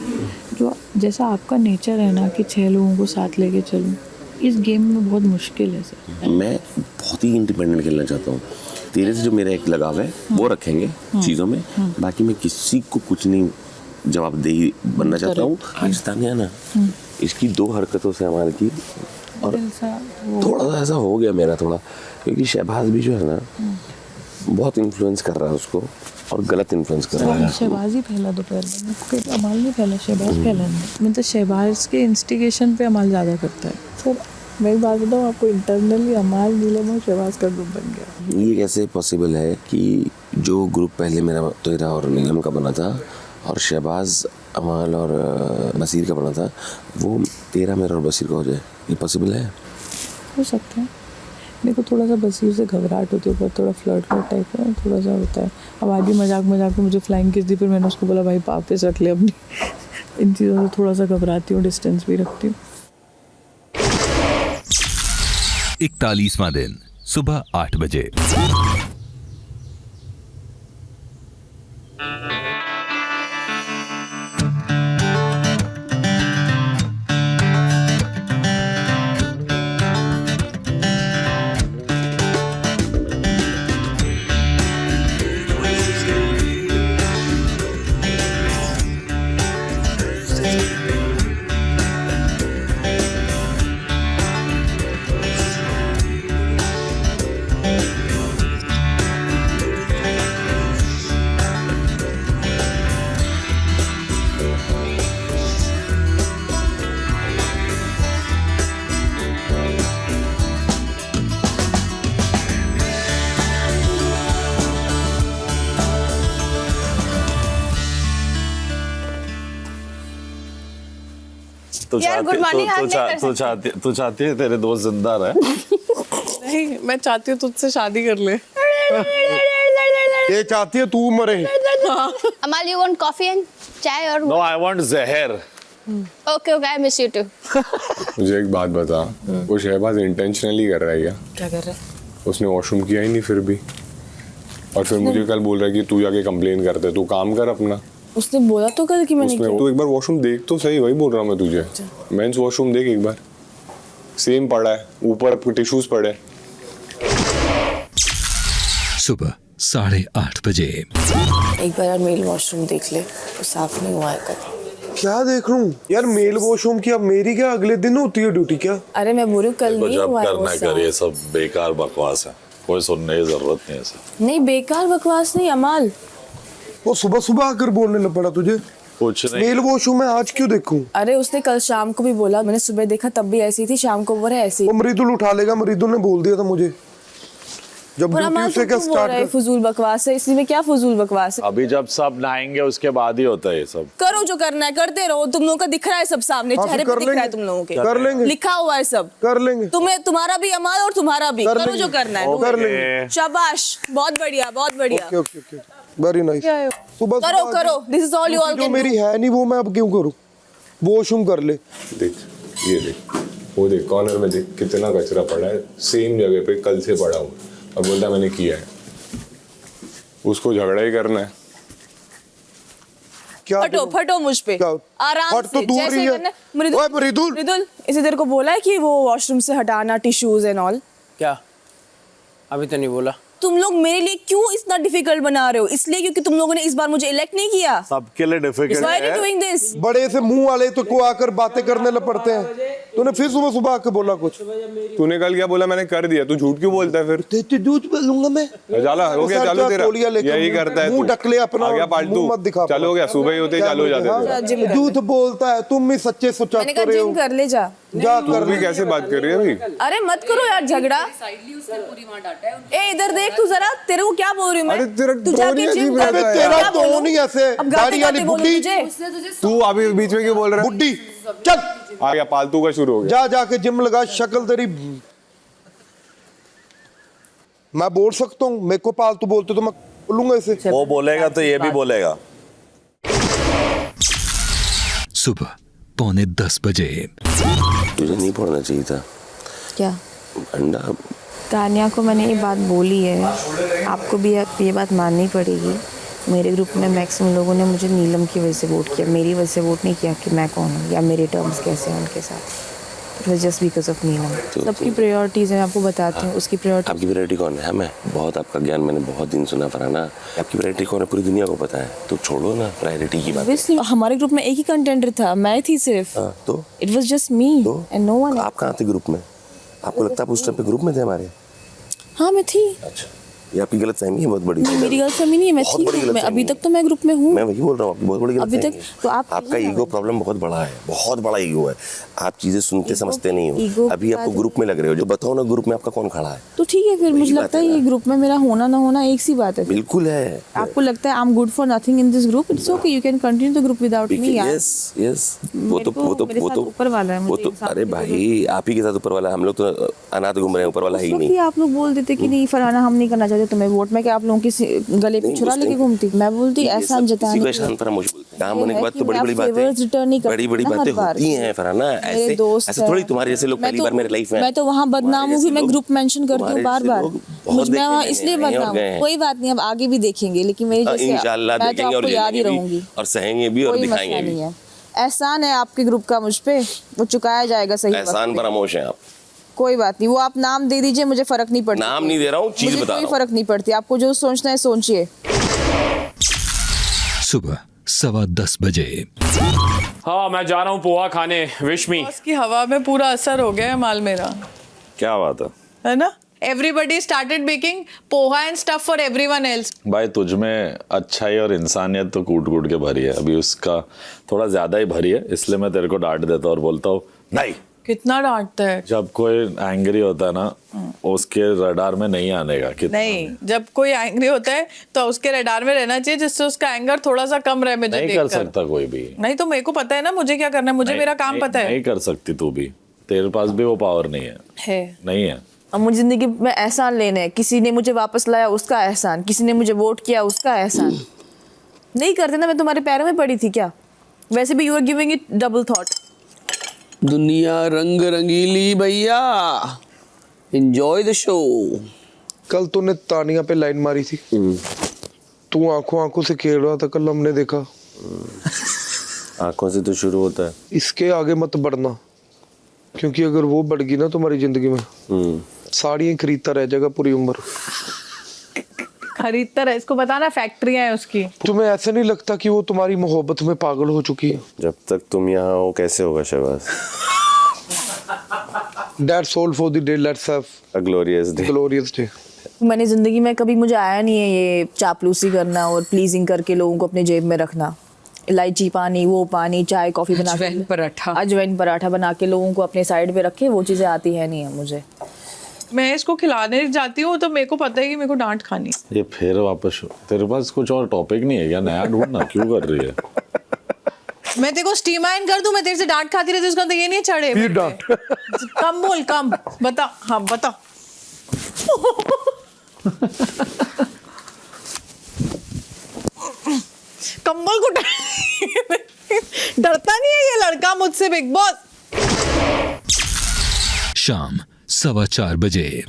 Speaker 11: जो जैसा आपका नेचर है ना कि 6 लोगों को साथ लेके चलूँ, इस गेम में बहुत मुश्किल है सर।
Speaker 6: मैं बहुत ही इंडिपेंडेंट खेलना चाहता हूँ। तेरे से जो मेरा एक लगाव है वो रखेंगे चीज़ों में, बाकी मैं किसी को कुछ नहीं जवाबदेही बनना चाहता हूँ। आज तानिया ना इसकी 2 हरकतों से हमारे की और थोड़ा सा ऐसा हो गया मेरा थोड़ा, क्योंकि शहबाज भी जो है ना बहुत इन्फ्लुएंस कर रहा है उसको, और गलत इन्फ्लुएंस कर रहा है।
Speaker 11: शहबाज ही फैला दोपहर में, अमाल नहीं फैला, शहबाज फैला नहीं। मतलब शहबाज के इंस्टिगेशन पे अमाल ज़्यादा करता है सर। मैं एक बात बताऊँ आपको, इंटरनली अमाल नीलम और शहबाज का ग्रुप बन गया।
Speaker 6: ये कैसे पॉसिबल है कि जो ग्रुप पहले मेरा तेरा और नीलम का बना था और शहबाज अमाल और बसीर का बना था, वो तेरा मेरा और बसीर का हो जाए? ये पॉसिबल है?
Speaker 11: हो सकता है। मेरे को थोड़ा सा बसीर से घबराहट होती है, थोड़ा फ्लर्ट टाइप का थोड़ा सा होता है। अब आज भी मजाक में मुझे फ्लाइंग किस दी, फिर मैंने उसको बोला भाई वापस रख ले अपनी। इन चीज़ों से थोड़ा सा घबराती हूँ, डिस्टेंस भी रखती हूँ।
Speaker 1: 41वां दिन सुबह 8 बजे।
Speaker 8: तू चाहती है तेरे दोस्त जिंदा रहे?
Speaker 7: नहीं, मैं चाहती हूँ तुझसे शादी कर ले।
Speaker 14: ये चाहती है तू मरे।
Speaker 5: अमाल, you want coffee and चाय और?
Speaker 8: No, I want जहर।
Speaker 5: Okay, okay, I miss you too.
Speaker 3: मुझे एक बात बता, वो शहबाज इंटेंशनली कर रहा है क्या?
Speaker 16: क्या कर रहा है?
Speaker 3: उसने वॉशरूम किया ही नहीं फिर भी, और फिर मुझे कल बोल रहा है कि तू जाके कंप्लेन करते, तू काम कर अपना।
Speaker 16: उसने बोला तो कल कि मैंने किया।
Speaker 3: तू एक बार वॉशरूम देख तो सही, वही बोल रहा हूँ मैं तुझे। मेंस वॉशरूम देख एक बार, सेम पड़ा है, ऊपर टिश्यूज पड़े।
Speaker 1: सुबह 8:30 बजे।
Speaker 16: एक बार यार मेल वॉशरूम देख ले, तो साफ नहीं हुआ है कल।
Speaker 14: क्या देख रहा हूँ यार, मेल वॉशरूम की अब मेरी क्या अगले दिन होती है ड्यूटी क्या?
Speaker 16: अरे मैं बोल रही हूँ कल नहीं हुआ है वो साफ।
Speaker 8: ये सब बेकार बकवास है, कोई सुनने की जरूरत नहीं है सर।
Speaker 16: नहीं, बेकार बकवास नहीं अमाल।
Speaker 14: वो सुबह सुबह आकर बोलने लग पड़ा तुझे
Speaker 8: कुछ नहीं।
Speaker 14: मेल वॉशरूम में आज क्यों देखूं?
Speaker 16: अरे उसने कल शाम को भी बोला, मैंने सुबह देखा तब भी ऐसी थी, शाम को वो ऐसी।
Speaker 14: वो मृदुल उठा लेगा, मृदुल ने बोल दिया था मुझे जब ड्यूटी से क्या स्टार्ट कर।
Speaker 16: फजूल बकवास है, इसमें क्या फजूल बकवास है?
Speaker 8: अभी जब सब नहाएंगे उसके बाद ही होता है ये सब।
Speaker 16: करो जो करना है, करते रहो। तुम लोगों का दिख रहा है सब सामने, चेहरे पे दिख रहा है तुम लोगों के।
Speaker 14: कर लेंगे,
Speaker 16: लिखा हुआ है सब,
Speaker 14: कर लेंगे।
Speaker 16: तुम्हें तुम्हारा भी अमाल और तुम्हारा भी, करो जो करना है,
Speaker 14: कर लेंगे।
Speaker 16: शाबाश, बहुत बढ़िया, बहुत बढ़िया।
Speaker 14: Okay, very nice. सुबह
Speaker 16: करो करो, this is all you all
Speaker 14: जो
Speaker 16: कैन।
Speaker 14: मेरी है नहीं वो मैं अब क्यों करूं? वॉशरूम कर ले।
Speaker 3: देख ये देख, वो देख कॉर्नर में देख कितना कचरा पड़ा है, सेम जगह पे कल से पड़ा हुआ, और बोलता मैंने किया है। उसको झगड़ा ही करना है क्या?
Speaker 16: फटो मुझ पे आराम से, जैसे करना। मृदुल, इसे तेरे को बोला है कि वो वॉशरूम से हटाना टिश्यूज एंड ऑल?
Speaker 13: क्या अभी तो नहीं बोला।
Speaker 5: तुम लोग मेरे लिए क्यों इतना डिफिकल्ट बना रहे हो? इसलिए क्योंकि तुम लोगों ने इस बार मुझे इलेक्ट नहीं किया।
Speaker 8: सबके लिए difficult
Speaker 5: Why are you doing this?
Speaker 14: बड़े से मुंह वाले तो को आकर बातें करने लग पड़ते हैं। तूने फिर सुबह सुबह आके बोला कुछ।
Speaker 3: तूने कल क्या बोला? मैंने कर दिया। तू झूठ क्यों बोलता है फिर?
Speaker 14: तो दूध बोलूंगा मैं।
Speaker 3: चला हो गया, चालू तेरा यही करता है।
Speaker 14: मुंह ढक ले अपना,
Speaker 3: आ गया पालतू,
Speaker 14: मत दिखा।
Speaker 3: चालू हो गया, सुबह ही होते ही चालू हो जाते थे।
Speaker 14: झूठ बोलता है, तुम भी सच्चे
Speaker 5: मैंने
Speaker 14: सोचाते
Speaker 5: कहा
Speaker 14: रहे हो।
Speaker 5: जिम कर ले जा।
Speaker 14: जा
Speaker 3: तू
Speaker 14: कर
Speaker 3: भी कैसे बात कर रही है अभी?
Speaker 5: अरे मत करो यार झगड़ा। ए इधर देख तू जरा, तेरे को क्या बोल रही हूँ मैं?
Speaker 3: अरे तेरा
Speaker 5: तू जाके
Speaker 3: टोन ही
Speaker 5: जिम
Speaker 3: अजीब
Speaker 5: कर।
Speaker 3: रहता है
Speaker 14: तेरा
Speaker 5: क्या बोलूं?
Speaker 14: टोन ही ऐसे,
Speaker 5: अब
Speaker 14: दाढ़ी वाली
Speaker 5: गाते-गाते बोलूं
Speaker 14: बुड्ढी।
Speaker 5: तुझे?
Speaker 3: तू अभी बीच में क्यों बोल रहा है?
Speaker 14: बुड्ढी चल
Speaker 3: आ गया, पालतू का शुरू हो गया।
Speaker 14: जा जाके जिम लगा, शक्ल तेरी। मैं बोल सकता हूँ, मेरे को पालतू बोलते तो मैं बोलूंगा इसे।
Speaker 6: वो बोलेगा तो ये भी बोलेगा।
Speaker 1: सुबह 9:45 बजे।
Speaker 6: तुझे नहीं पढ़ना चाहिए था।
Speaker 16: क्या?
Speaker 6: अंडा।
Speaker 16: तानिया को मैंने ये बात बोली है, आपको भी ये बात माननी पड़ेगी। मेरे ग्रुप में मैक्सिमम लोगों ने मुझे नीलम की वजह से वोट किया, मेरी वजह से वोट नहीं किया कि मैं कौन हूँ या मेरे टर्म्स कैसे हैं उनके साथ। It was just because of Neelam. सबकी प्रायोरिटीज़ हैं, आपको बताती हूँ उसकी प्रायोरिटी।
Speaker 6: आपकी वैरायटी कौन है? मैं बहुत आपका ज्ञान मैंने बहुत दिन सुना फरहाना। आपकी वैरायटी कौन है पूरी दुनिया को पता है, तो छोड़ो ना प्रायोरिटी की बात।
Speaker 16: ऑब्वियसली हमारे ग्रुप में एक ही कंटेंटर था, मैं थी सिर्फ।
Speaker 6: तो
Speaker 16: it was just me and no one.
Speaker 6: आप कहाँ थे ग्रुप में? आपको लगता है आप उस टाइम पे ग्रुप में थे हमारे?
Speaker 16: हाँ मैं थी।
Speaker 6: अच्छा, ये आपकी गलतफहमी है बहुत बड़ी।
Speaker 16: नहीं मेरी गलतफहमी नहीं है, मैं
Speaker 6: बहुत बड़ी
Speaker 16: थी। मैं
Speaker 6: गलतफहमी
Speaker 16: अभी तक तो मैं ग्रुप में हूँ।
Speaker 6: मैं वही बोल रहा हूँ, आपकी बहुत बड़ी
Speaker 16: अभी
Speaker 6: गलतफहमी
Speaker 16: तक तो आप
Speaker 6: आपका ईगो प्रॉब्लम बहुत बड़ा है, बहुत बड़ा ईगो है। आप चीजें सुनते समझते नहीं हो।
Speaker 16: ईगो
Speaker 6: अभी आपको ग्रुप में लग रहे हो, जो बताओ ना ग्रुप में आपका कौन खड़ा है?
Speaker 16: तो ठीक है फिर, मुझे लगता है ये ग्रुप में मेरा होना ना होना एक सी बात है।
Speaker 6: बिल्कुल है।
Speaker 16: आपको लगता है I am good for nothing in this group, it's okay, you can continue the group without me.
Speaker 6: Yes yes, वो तो
Speaker 16: ऊपर वाला है,
Speaker 6: वो तो अरे भाई आप ही के साथ ऊपर वाला है। हम लोग तो अनाथ घूम रहे हैं, ऊपर वाला ही नहीं।
Speaker 16: आप लोग बोल देते कि नहीं फरहाना हम नहीं करना चाहते तुम्हें वोट, मैं क्या आप लोगों की गले पे छुरा लेके घूमती? मैं बोलती एहसान जताने के
Speaker 6: एहसान पर मुझे काम होने के बाद तो बड़ी बड़ी बातें, बड़ी बड़ी बातें होती हैं फरहाना। ऐसे ऐसे थोड़ी तुम्हारे जैसे लोग पहली बार मेरे लाइफ में।
Speaker 16: मैं तो वहाँ बदनाम हूँ, मैं ग्रुप मेंशन करती हूँ बार बार। मुझ मैं वहाँ इसलिए बदनाम हूँ। कोई बात नहीं, अब आगे भी देखेंगे, लेकिन मेरी जैसे
Speaker 6: इंशाल्लाह
Speaker 16: मैं तो
Speaker 6: देखेंगे
Speaker 16: आपको याद ही
Speaker 6: और
Speaker 16: रहूंगी
Speaker 6: और सहेंगे भी और दिखाएंगे भी।
Speaker 16: एहसान है आपके ग्रुप का मुझ पे, वो चुकाया जाएगा सही।
Speaker 6: एहसान फरामोश है आप।
Speaker 16: कोई बात नहीं, वो आप नाम दे दीजिए, मुझे फर्क नहीं पड़ता।
Speaker 6: नाम नहीं दे रहा हूँ, चीज बता रहा हूँ।
Speaker 16: कोई फर्क नहीं पड़ती, आपको जो सोचना है सोचिए।
Speaker 1: सुबह 10:15 बजे।
Speaker 12: हाँ मैं जा रहा हूँ पोहा खाने। Wish me.
Speaker 7: की हवा में पूरा असर हो गया है माल मेरा,
Speaker 8: क्या बात है
Speaker 7: ना? Everybody started baking poha and stuff for everyone else.
Speaker 8: भाई तुझ में अच्छाई और इंसानियत तो कूट कूट के भरी है, अभी उसका थोड़ा ज्यादा ही भरी है, इसलिए मैं तेरे को डांट देता और बोलता हूँ नहीं।
Speaker 7: कितना डांटता है?
Speaker 8: जब कोई एंग्री होता है ना, उसके रडार में नहीं आने का। कितना
Speaker 7: नहीं, जब कोई एंग्री होता है तो उसके रडार में रहना चाहिए, जिससे उसका एंगर थोड़ा सा कम रहे। मुझे
Speaker 8: नहीं कर सकता कोई भी।
Speaker 7: नहीं तो मेरे को पता है ना मुझे क्या करना है, मुझे मेरा काम पता है।
Speaker 8: नहीं कर सकती तू भी, तेरे पास भी वो पावर नहीं है। नहीं है।
Speaker 16: अब मुझे जिंदगी में एहसान लेने हैं, किसी ने मुझे वापस लाया उसका एहसान, किसी ने मुझे वोट किया उसका एहसान। नहीं करते ना, मैं तुम्हारे पैरों में पड़ी थी क्या? वैसे भी you are giving it double thought.
Speaker 13: दुनिया रंग रंगीली भैया, एंजॉय द शो।
Speaker 14: कल तूने तानिया पे लाइन मारी थी, तू आंखों आंखों से खेल रहा था, कल हमने देखा।
Speaker 6: आंखों से तो शुरू होता है।
Speaker 14: इसके आगे मत बढ़ना, क्योंकि अगर वो बढ़ गई ना तुम्हारी जिंदगी में, साड़ियाँ खरीदता रह जाएगा पूरी उम्र।
Speaker 7: खरीदता रहे, इसको बताना फैक्ट्रियां है उसकी।
Speaker 14: तुम्हें ऐसे नहीं लगता कि वो तुम्हारी मोहब्बत में पागल हो चुकी है?
Speaker 6: जब तक तुम यहाँ हो कैसे होगा Shahbaz?
Speaker 14: That's all for the day, let's have
Speaker 6: a glorious day.
Speaker 14: Glorious day.
Speaker 16: मैंने जिंदगी में कभी मुझे आया नहीं है ये चापलूसी करना और प्लीजिंग करके लोगों को अपने जेब में रखना। इलायची पानी, वो पानी, चाय कॉफी बना के, अजवाइन पराठा बना के लोगों को अपने साइड पे रखे, वो चीजें आती है नहीं है मुझे।
Speaker 7: मैं इसको खिलाने जाती हूँ तो मेरे को पता है कि मेरे को डांट खानी।
Speaker 8: ये फिर वापस तेरे पास कुछ और टॉपिक नहीं है क्या? नया ढूंढना क्यों कर रही है?
Speaker 7: मैं तेरे को स्टीम आयन कर दूं, मैं तेरे से डांट खाती रहती, उसका तो ये नहीं चढ़े।
Speaker 14: फिर डांट
Speaker 7: कम बोल, कम बता। हाँ बता। कंबल को डरता नहीं है ये लड़का मुझसे, बिग बॉस।
Speaker 1: शाम 4:15 बजे।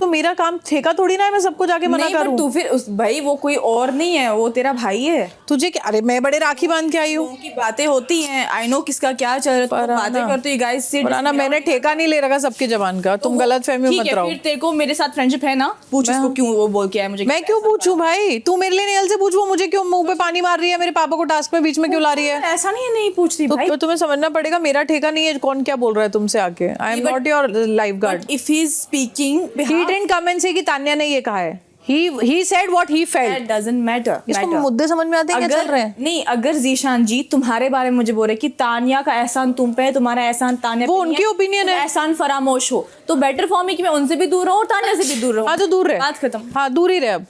Speaker 7: तो तो मेरा काम ठेका थोड़ी ना है मैं सबको जाके मना
Speaker 5: नहीं, पर
Speaker 7: करूं।
Speaker 5: तू फिर उस भाई वो कोई और नहीं है, वो तेरा भाई है।
Speaker 7: तुझे क्या, अरे मैं बड़े राखी बांध के आई हूँ।
Speaker 5: की बातें होती हैं, आई नो किसका क्या चल रहा है, बातें करते हो गाइस।
Speaker 7: पराना मैंने ठेका नहीं ले रखा सबकी जबान का, तुम गलत फहमी में मत रहो।
Speaker 5: फिर तेरे को मेरे साथ फ्रेंडशिप है ना, पूछ उसको क्यों वो बोल के आया मुझे।
Speaker 7: मैं क्यों पूछूं भाई, तू मेरे लिए नेहल से पूछ, वो मुझे क्यों मुंह पे पानी मार रही है, मेरे पापा को टास्क में बीच में क्यों ला रही है।
Speaker 5: ऐसा नहीं है, नहीं पूछती भाई।
Speaker 7: तो तुम्हें समझना पड़ेगा मेरा ठेका नहीं है, कौन क्या बोल रहा है तुमसे आके। I am not your life guard.
Speaker 5: If he is speaking,
Speaker 7: he didn't come and से कि तान्या ने ये कहा है। He said what he felt.
Speaker 5: That doesn't matter.
Speaker 7: इसको मुद्दे समझ में आते हैं क्या चल रहे हैं?
Speaker 5: नहीं, अगर जीशान जी तुम्हारे बारे में मुझे बोल रहे कि तान्या का एहसान तुम पे है, तुम्हारा एहसान तान्या पे नहीं है, वो उनकी ओपिनियन है, एहसान फरामोश हो, तो बेटर फॉर मी कि मैं उनसे भी दूर रहूं और तान्या से भी दूर रहूं।
Speaker 7: हाँ तो दूर रहे,
Speaker 5: बात खत्म।
Speaker 7: हाँ दूर ही रहे, अब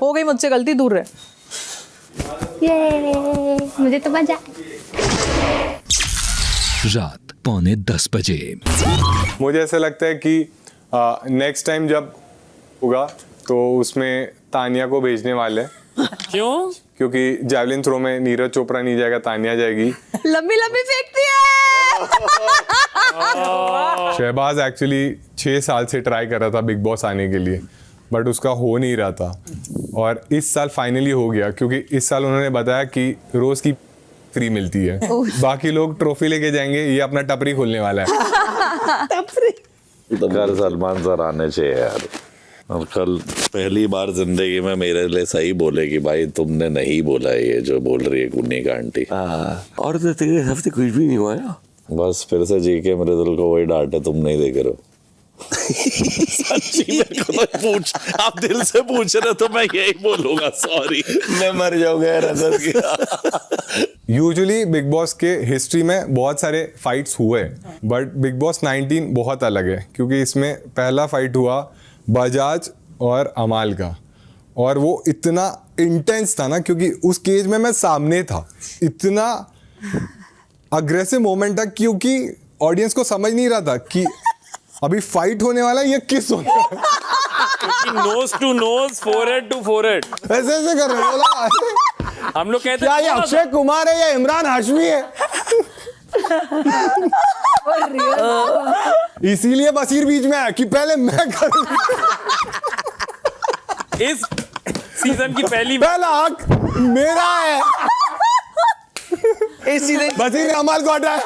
Speaker 7: हो गई मुझसे गलती, दूर रहे।
Speaker 18: मुझे तो मजा।
Speaker 1: रात 9:45 बजे।
Speaker 3: मुझे ऐसा लगता है कि नेक्स्ट टाइम जब होगा तो उसमें तानिया को भेजने वाले हैं।
Speaker 12: क्यों?
Speaker 3: क्योंकि जैवलिन थ्रो में नीरज चोपड़ा नहीं जाएगा, तानिया जाएगी।
Speaker 5: लंबी लंबी फेंकती है।
Speaker 3: शहबाज एक्चुअली 6 साल से ट्राई कर रहा था बिग बॉस आने के लिए, बट उसका हो नहीं रहा था, और इस साल फाइनली हो गया, क्योंकि इस साल उन्होंने बताया कि रोज की फ्री मिलती है, बाकी लोग ट्रॉफी लेके जाएंगे, ये अपना टपरी खोलने वाला है।
Speaker 8: तो कल सलमान सर आने चाहिए यार, और कल पहली बार जिंदगी में मेरे लिए सही बोले कि भाई तुमने नहीं बोला ये जो बोल रही है कुन्नी का आंटी।
Speaker 6: और तो तेरे हफ्ते कुछ भी नहीं हुआ ना।
Speaker 8: बस फिर से जी के मेरे दिल को वही डांटे, तुम नहीं देख रहे हो। सच्ची मेरे को तो पूछ, आप दिल से पूछ रहे तो मैं यही बोलूंगा, सॉरी
Speaker 6: मैं मर जाऊंगा यार हंस के।
Speaker 3: यूजुअली बिग बॉस के हिस्ट्री में बहुत सारे फाइट्स हुए, बट बिग बॉस 19 बहुत अलग है, क्योंकि इसमें पहला फाइट हुआ बजाज और अमाल का, और वो इतना इंटेंस था ना, क्योंकि उस केज में मैं सामने था, इतना अग्रेसिव मोमेंट था, क्योंकि ऑडियंस को समझ नहीं रहा था कि अभी फाइट होने वाला है या किस होने वाला।
Speaker 12: Nose to nose, forehead to forehead,
Speaker 3: ऐसे ऐसे कर रहे बोला।
Speaker 12: हम लोग कहते
Speaker 3: क्या ये अक्षय कुमार है या इमरान हाशमी है? इसीलिए बसीर बीच में है कि पहले मैं करूं।
Speaker 12: इस सीजन की
Speaker 3: पहला हक मेरा है।
Speaker 7: इसीलिए
Speaker 3: बसीर ने अमाल को हटाया।